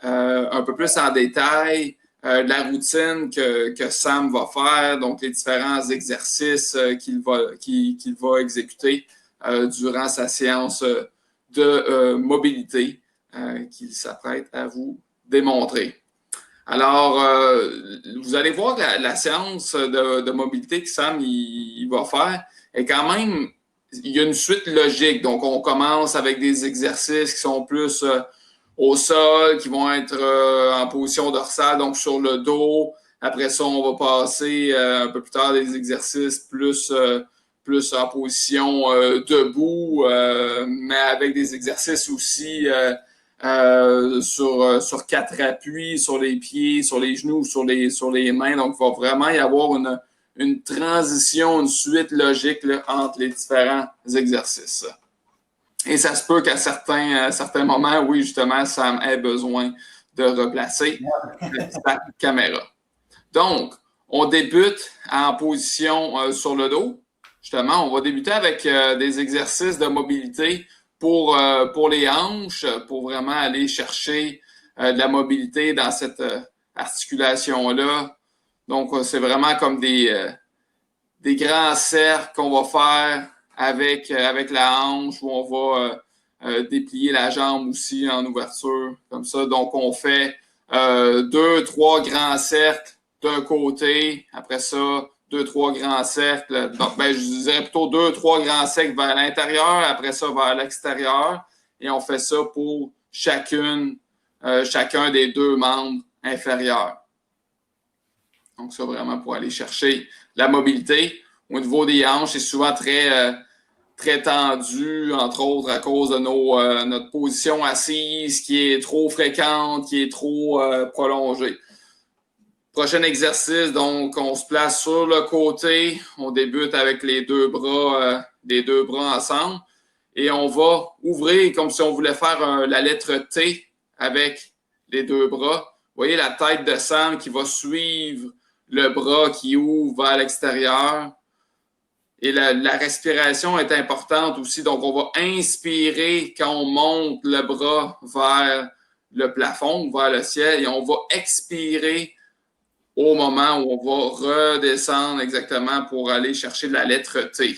un peu plus en détail la routine que Sam va faire, donc les différents exercices qu'il va exécuter durant sa séance de mobilité qu'il s'apprête à vous démontrer. Alors, vous allez voir que la séance de mobilité que Sam il va faire est quand même, il y a une suite logique. Donc, on commence avec des exercices qui sont plus au sol, qui vont être en position dorsale, donc sur le dos. Après ça, on va passer un peu plus tard des exercices plus en position debout, mais avec des exercices aussi sur quatre appuis, sur les pieds, sur les genoux, sur les mains. Donc, il va vraiment y avoir une transition, une suite logique là, entre les différents exercices. Et ça se peut qu'à certains moments, oui, justement, Sam ait besoin de replacer sa caméra. Donc, on débute en position sur le dos. Justement, on va débuter avec des exercices de mobilité pour les hanches, pour vraiment aller chercher de la mobilité dans cette articulation-là. Donc, c'est vraiment comme des grands cercles qu'on va faire avec la hanche, où on va déplier la jambe aussi en ouverture, comme ça. Donc, on fait 2-3 grands cercles d'un côté, après ça, 2-3 grands cercles. Donc, ben, je dirais plutôt 2-3 grands cercles vers l'intérieur, après ça, vers l'extérieur. Et on fait ça pour chacun des deux membres inférieurs. Donc, ça, vraiment pour aller chercher la mobilité. Au niveau des hanches, c'est souvent très tendu, entre autres à cause de notre position assise qui est trop fréquente, qui est trop prolongée. Prochain exercice, donc on se place sur le côté, on débute avec les deux bras ensemble et on va ouvrir comme si on voulait faire la lettre T avec les deux bras. Vous voyez la tête de Sam qui va suivre le bras qui ouvre vers l'extérieur. Et la respiration est importante aussi. Donc, on va inspirer quand on monte le bras vers le plafond, vers le ciel, et on va expirer au moment où on va redescendre exactement pour aller chercher la lettre T.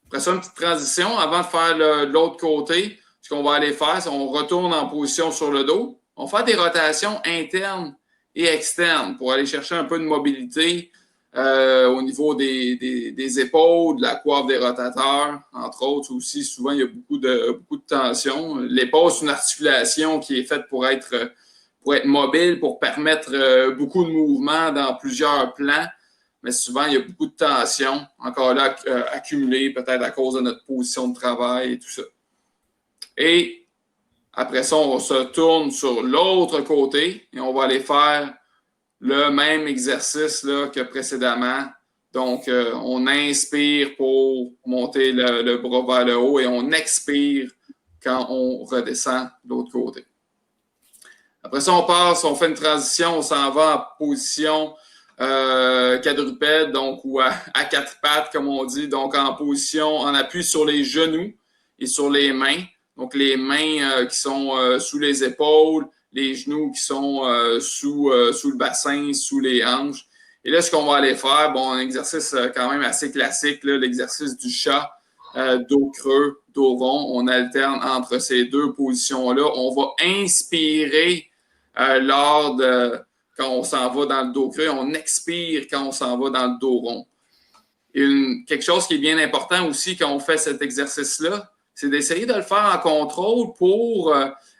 Après ça, une petite transition avant de faire de l'autre côté. Ce qu'on va aller faire, c'est qu'on retourne en position sur le dos. On va faire des rotations internes et externes pour aller chercher un peu de mobilité au niveau des épaules, de la coiffe des rotateurs, entre autres aussi. Souvent, il y a beaucoup de tension. L'épaule, c'est une articulation qui est faite pour être mobile, pour permettre beaucoup de mouvements dans plusieurs plans. Mais souvent, il y a beaucoup de tension, encore là, accumulée peut-être à cause de notre position de travail et tout ça. Et après ça, on se tourne sur l'autre côté et on va aller faire le même exercice là, que précédemment. Donc, on inspire pour monter le bras vers le haut et on expire quand on redescend de l'autre côté. Après ça, on fait une transition, on s'en va en position quadrupède, donc ou à quatre pattes, comme on dit, donc en position, en appui sur les genoux. et sur les mains. Donc, les mains qui sont sous les épaules, les genoux qui sont sous le bassin, sous les hanches. Et là, ce qu'on va aller faire, bon, un exercice quand même assez classique, l'exercice du chat, dos creux, dos rond. On alterne entre ces deux positions-là. On va inspirer quand on s'en va dans le dos creux. On expire quand on s'en va dans le dos rond. Quelque chose qui est bien important aussi quand on fait cet exercice-là, c'est d'essayer de le faire en contrôle pour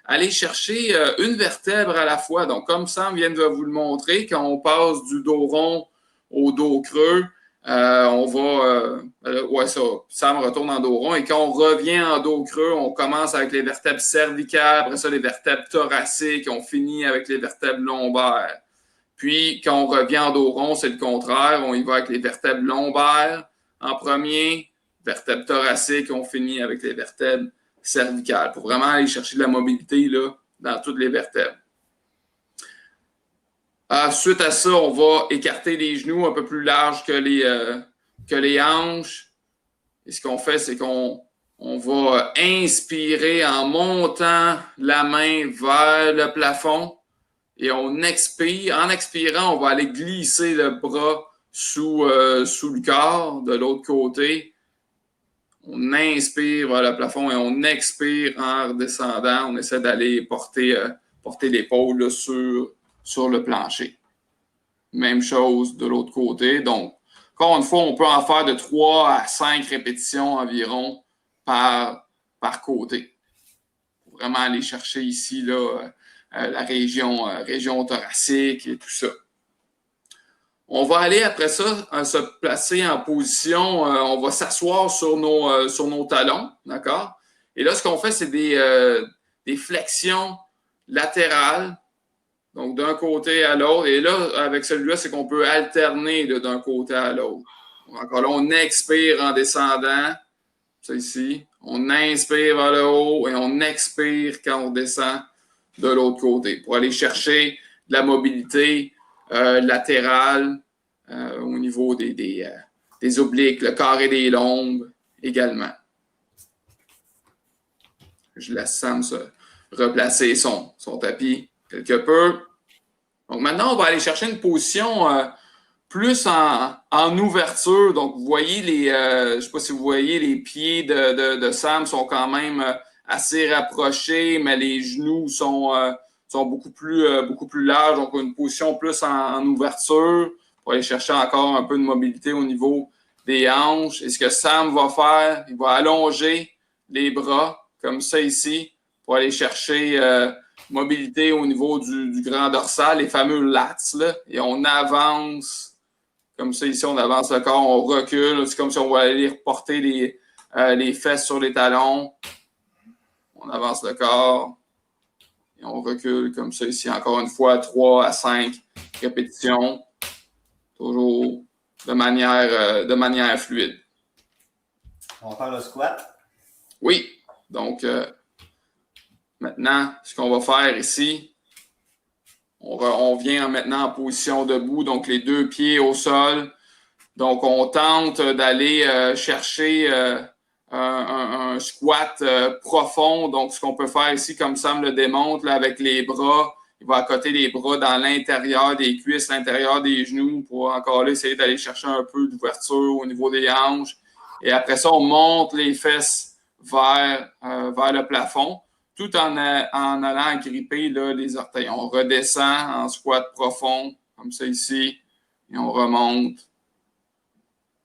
aller chercher une vertèbre à la fois. Donc, comme Sam vient de vous le montrer, quand on passe du dos rond au dos creux, Sam retourne en dos rond. Et quand on revient en dos creux, on commence avec les vertèbres cervicales, après ça, les vertèbres thoraciques, on finit avec les vertèbres lombaires. Puis, quand on revient en dos rond, c'est le contraire. On y va avec les vertèbres lombaires en premier, vertèbres thoraciques, on finit avec les vertèbres cervicales pour vraiment aller chercher de la mobilité là, dans toutes les vertèbres. Suite à ça, on va écarter les genoux un peu plus larges que les hanches. Et ce qu'on fait, c'est qu'on va inspirer en montant la main vers le plafond. Et on expire. En expirant, on va aller glisser le bras sous le corps de l'autre côté. On inspire vers le plafond et on expire en redescendant. On essaie d'aller porter l'épaule sur le plancher. Même chose de l'autre côté. Donc, encore une fois, on peut en faire de 3 à 5 répétitions environ par côté. Pour vraiment aller chercher ici là, la région thoracique et tout ça. On va aller après ça se placer en position, on va s'asseoir sur nos talons, d'accord? Et là, ce qu'on fait, c'est des flexions latérales, donc d'un côté à l'autre. Et là, avec celui-là, c'est qu'on peut alterner d'un côté à l'autre. Encore là, on expire en descendant, ça ici. On inspire vers le haut et on expire quand on descend de l'autre côté pour aller chercher de la mobilité latérale au niveau des obliques, le carré des lombes également. Je laisse Sam se replacer son tapis quelque peu. Donc maintenant, on va aller chercher une position plus en ouverture. Donc, vous voyez je ne sais pas si vous voyez, les pieds de Sam sont quand même assez rapprochés, mais les genoux sont beaucoup plus larges. Donc, une position plus en ouverture pour aller chercher encore un peu de mobilité au niveau des hanches. Et ce que Sam va faire, il va allonger les bras comme ça ici pour aller chercher mobilité au niveau du grand dorsal, les fameux lats, là, et on avance comme ça ici, on avance le corps, on recule, c'est comme si on va aller reporter les fesses sur les talons, on avance le corps et on recule comme ça ici, encore une fois, 3 à 5 répétitions, toujours de manière fluide.
On va faire le squat.
Oui, donc maintenant, ce qu'on va faire ici, on vient maintenant en position debout, donc les 2 pieds au sol. Donc, on tente d'aller chercher un squat profond. Donc, ce qu'on peut faire ici, comme Sam le démontre, là, avec les bras, il va accoter les bras dans l'intérieur des cuisses, l'intérieur des genoux pour encore là, essayer d'aller chercher un peu d'ouverture au niveau des hanches. Et après ça, on monte les fesses vers le plafond, tout en allant gripper là, les orteils. On redescend en squat profond, comme ça ici, et on remonte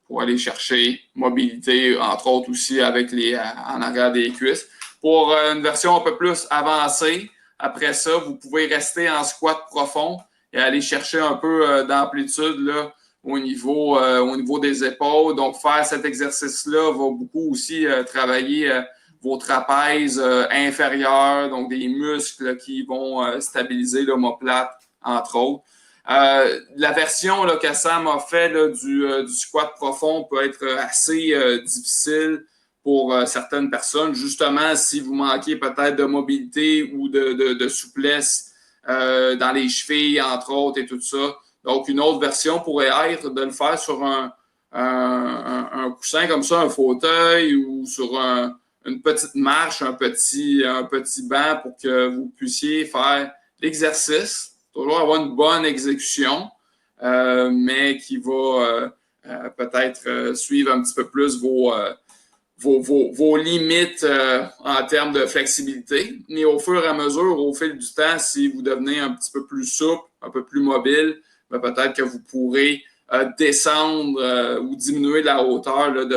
pour aller chercher mobilité, entre autres aussi avec en arrière des cuisses. Pour une version un peu plus avancée, après ça, vous pouvez rester en squat profond et aller chercher un peu d'amplitude là, au niveau des épaules. Donc, faire cet exercice-là va beaucoup aussi travailler vos trapèzes inférieurs, donc des muscles qui vont stabiliser l'omoplate, entre autres. La version là, que Sam a fait là, du squat profond peut être assez difficile pour certaines personnes, justement si vous manquez peut-être de mobilité ou de souplesse dans les chevilles, entre autres, et tout ça. Donc, une autre version pourrait être de le faire sur un coussin comme ça, un fauteuil ou sur un une petite marche, un petit banc pour que vous puissiez faire l'exercice. Toujours avoir une bonne exécution, mais qui va peut-être suivre un petit peu plus vos limites en termes de flexibilité. Mais au fur et à mesure, au fil du temps, si vous devenez un petit peu plus souple, un peu plus mobile, ben peut-être que vous pourrez descendre ou diminuer la hauteur là, de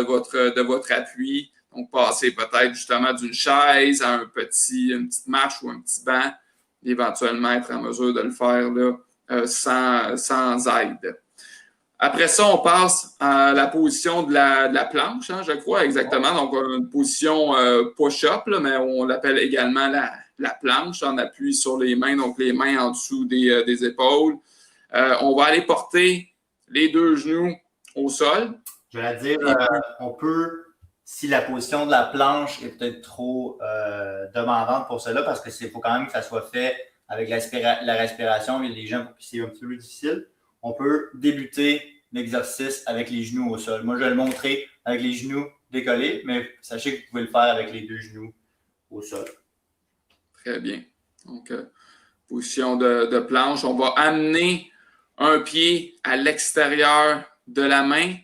votre appui. Donc, passer peut-être justement d'une chaise à une petite marche ou un petit banc, et éventuellement être en mesure de le faire là, sans aide. Après ça, on passe à la position de la planche, hein, je crois, exactement. Donc, une position push-up, là, mais on l'appelle également la planche, en appui sur les mains, donc les mains en dessous des épaules. On va aller porter les deux genoux au sol.
Je vais dire, on peut, si la position de la planche est peut-être trop demandante pour cela, parce qu'il faut quand même que ça soit fait avec la respiration et les jambes, puis c'est un petit peu plus difficile, on peut débuter l'exercice avec les genoux au sol. Moi, je vais le montrer avec les genoux décollés, mais sachez que vous pouvez le faire avec les deux genoux au sol.
Très bien. Donc, position de planche. On va amener un pied à l'extérieur de la main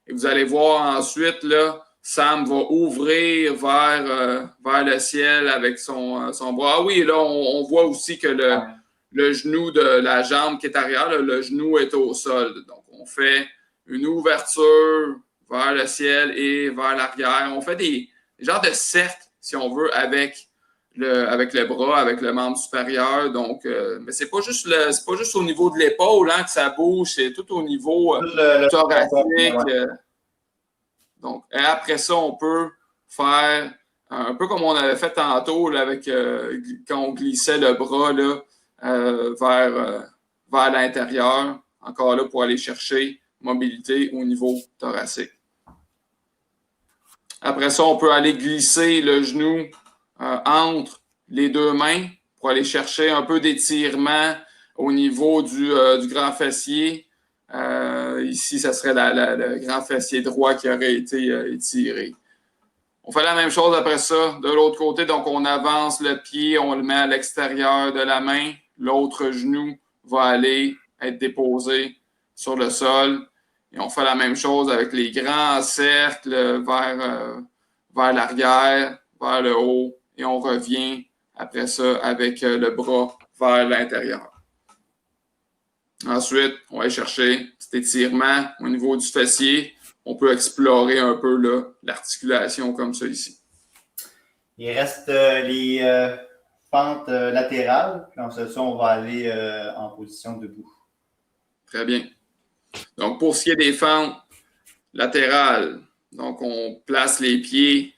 et vous allez voir ensuite, là, Sam va ouvrir vers le ciel avec son bras. Ah oui, là, on voit aussi que le genou de la jambe qui est arrière, là, le genou est au sol. Donc, on fait une ouverture vers le ciel et vers l'arrière. On fait des genres de cercles, si on veut, avec le bras, avec le membre supérieur. Donc, mais c'est pas juste au niveau de l'épaule hein, que ça bouge, c'est tout au niveau thoracique. Donc, et après ça, on peut faire un peu comme on avait fait tantôt là, avec quand on glissait le bras là, vers l'intérieur. Encore là pour aller chercher mobilité au niveau thoracique. Après ça, on peut aller glisser le genou entre les deux mains pour aller chercher un peu d'étirement au niveau du grand fessier. Ici, ça serait le grand fessier droit qui aurait été étiré. On fait la même chose après ça de l'autre côté. Donc, on avance le pied, on le met à l'extérieur de la main. L'autre genou va aller être déposé sur le sol. Et on fait la même chose avec les grands cercles vers l'arrière, vers le haut. Et on revient après ça avec le bras vers l'intérieur. Ensuite, on va aller chercher cet étirement au niveau du fessier. On peut explorer un peu l'articulation comme ça ici.
Il reste les fentes latérales. Puis ensuite, ça, on va aller en position debout.
Très bien. Donc, pour ce qui est des fentes latérales, donc on place les pieds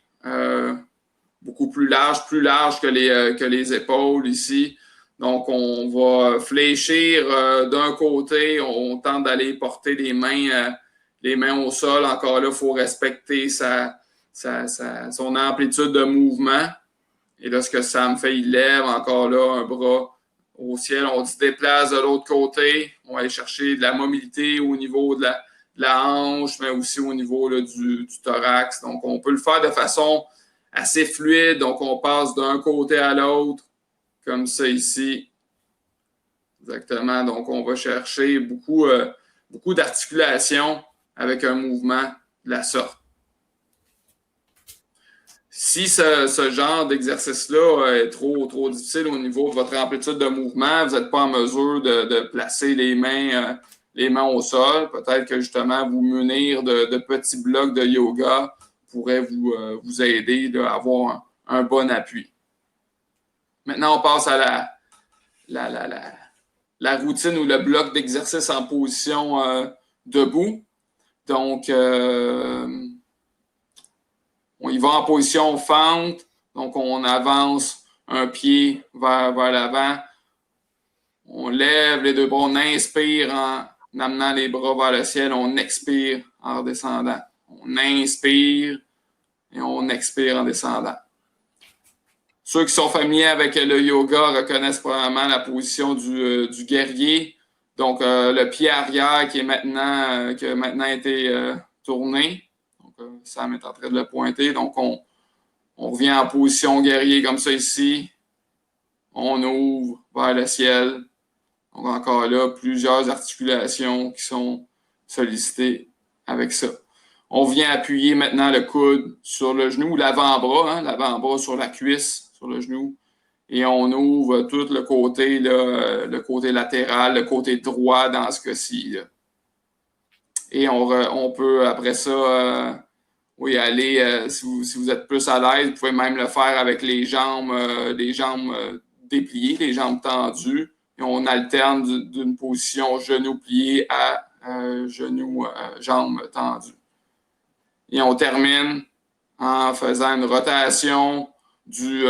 beaucoup plus larges que les épaules ici. Donc, on va fléchir d'un côté, on tente d'aller porter les mains au sol. Encore là, il faut respecter son amplitude de mouvement. Et là, ce que Sam fait, il lève encore là un bras au ciel. On se déplace de l'autre côté. On va aller chercher de la mobilité au niveau de la hanche, mais aussi au niveau là, du thorax. Donc, on peut le faire de façon assez fluide. Donc, on passe d'un côté à l'autre, comme ça ici. Exactement. Donc, on va chercher beaucoup d'articulation avec un mouvement de la sorte. Si ce genre d'exercice-là est trop difficile au niveau de votre amplitude de mouvement, vous n'êtes pas en mesure de placer les mains au sol, peut-être que justement vous munir de petits blocs de yoga pourrait vous aider à avoir un bon appui. Maintenant, on passe à la routine ou le bloc d'exercice en position debout. Donc, on y va en position fente. Donc, on avance un pied vers l'avant. On lève les deux bras. On inspire en amenant les bras vers le ciel. On expire en redescendant. On inspire et on expire en descendant. Ceux qui sont familiers avec le yoga reconnaissent probablement la position du guerrier. Donc, le pied arrière qui a maintenant été tourné. Donc, Sam est en train de le pointer. Donc, On revient en position guerrier comme ça ici. On ouvre vers le ciel. Donc encore là, plusieurs articulations qui sont sollicitées avec ça. On vient appuyer maintenant le coude sur le genou, l'avant-bras, l'avant-bras sur la cuisse, sur le genou. Et on ouvre tout le côté, là, le côté latéral, le côté droit dans ce cas-ci. Et on peut, après ça, aller, si vous êtes plus à l'aise, vous pouvez même le faire avec les jambes dépliées, les jambes tendues. Et on alterne d'une position genou plié à jambes tendues. Et on termine en faisant une rotation du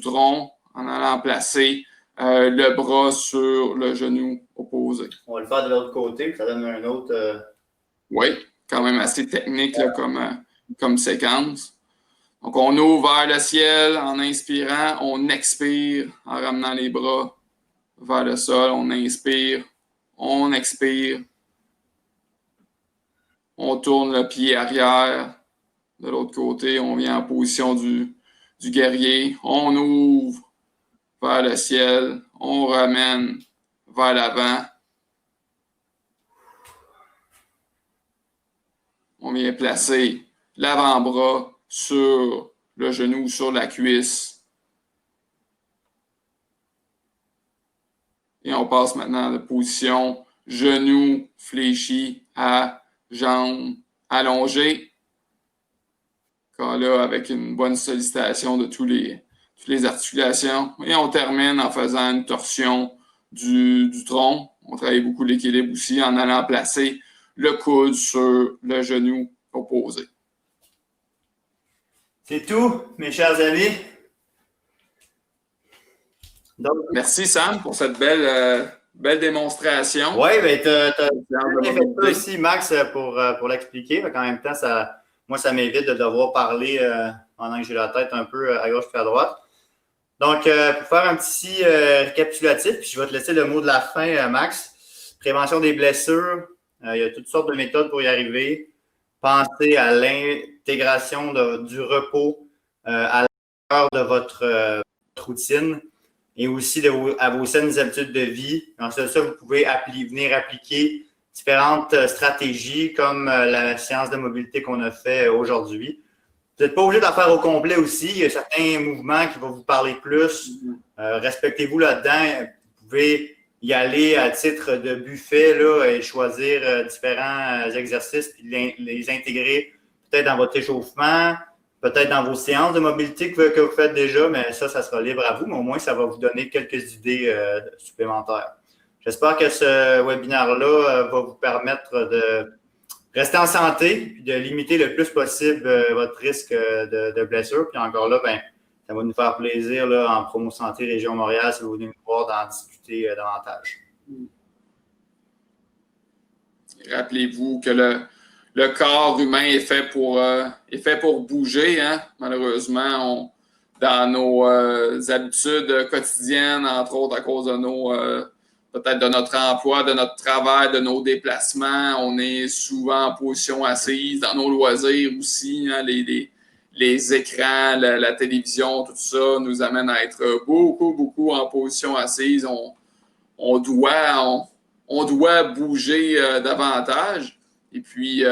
tronc, en allant placer le bras sur le genou opposé.
On va le faire de l'autre côté, puis ça donne un autre...
Oui, quand même assez technique là, comme séquence. Donc, on ouvre vers le ciel en inspirant, on expire en ramenant les bras vers le sol, on inspire, on expire, on tourne le pied arrière de l'autre côté, on vient en position du guerrier, on ouvre vers le ciel, on ramène vers l'avant, on vient placer l'avant-bras sur le genou, sur la cuisse. Et on passe maintenant de position genou fléchi à jambes allongées. Encore là, avec une bonne sollicitation de toutes les articulations. Et on termine en faisant une torsion du tronc. On travaille beaucoup l'équilibre aussi en allant placer le coude sur le genou opposé.
C'est tout, mes chers amis.
Donc, merci Sam pour cette belle démonstration.
Oui, bien, tu as fait ça aussi, Max, pour l'expliquer. En même temps, moi, ça m'évite de devoir parler pendant que j'ai la tête un peu à gauche et à droite. Donc, pour faire un petit récapitulatif, puis je vais te laisser le mot de la fin, Max. Prévention des blessures, il y a toutes sortes de méthodes pour y arriver. Pensez à l'intégration du repos à l'heure de votre routine et aussi à vos saines habitudes de vie. Ensuite de ça, vous pouvez venir appliquer différentes stratégies comme la séance de mobilité qu'on a fait aujourd'hui. Vous n'êtes pas obligé d'en faire au complet aussi. Il y a certains mouvements qui vont vous parler plus. Respectez-vous là-dedans. Vous pouvez y aller à titre de buffet là, et choisir différents exercices puis les intégrer peut-être dans votre échauffement, peut-être dans vos séances de mobilité que vous faites déjà, mais ça sera libre à vous, mais au moins, ça va vous donner quelques idées supplémentaires. J'espère que ce webinaire-là va vous permettre de rester en santé et de limiter le plus possible votre risque de blessure. Puis encore là, ça va nous faire plaisir là, en Promo Santé Région Montréal si vous venez nous voir d'en discuter davantage.
Rappelez-vous que le corps humain est fait pour bouger. Hein? Malheureusement, dans nos habitudes quotidiennes, entre autres à cause de peut-être de notre emploi, de notre travail, de nos déplacements, on est souvent en position assise. Dans nos loisirs aussi, hein, les écrans, la télévision, tout ça nous amène à être beaucoup en position assise. On doit bouger davantage. Et puis,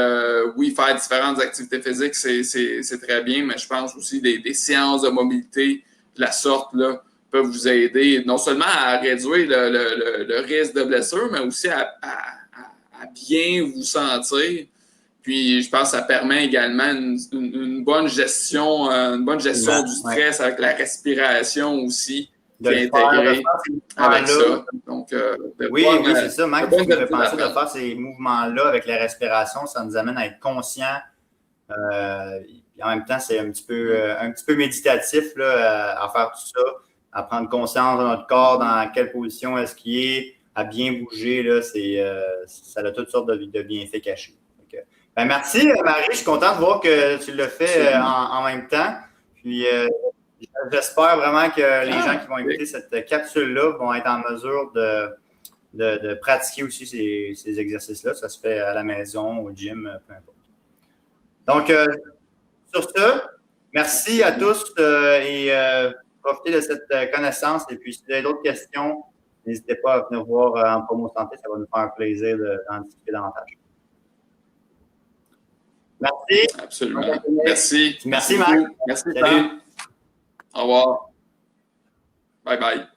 oui, faire différentes activités physiques, c'est très bien, mais je pense aussi des séances de mobilité de la sorte là, peuvent vous aider non seulement à réduire le risque de blessure, mais aussi à bien vous sentir. Puis, je pense que ça permet également une bonne gestion, du stress avec la respiration aussi. Intégré avec ça. Donc,
oui, c'est ça. Max, ce qui me fait penser de faire ces mouvements-là avec la respiration, ça nous amène à être conscients. En même temps, c'est un petit peu méditatif là, à faire tout ça, à prendre conscience de notre corps, dans quelle position est-ce qu'il est, à bien bouger. Là, ça a toutes sortes de bienfaits cachés. Donc, merci, Marie. Je suis content de voir que tu le fais en même temps. Puis, j'espère vraiment que les gens qui vont écouter cette capsule-là vont être en mesure de pratiquer aussi ces exercices-là. Ça se fait à la maison, au gym, peu importe. Donc, sur ce, Merci à tous et profitez de cette connaissance. Et puis, si vous avez d'autres questions, n'hésitez pas à venir voir en Promo Santé. Ça va nous faire un plaisir d'en discuter davantage. Merci.
Absolument. Merci.
Merci, Marc.
Merci,
Salut.
Au revoir. Bye bye.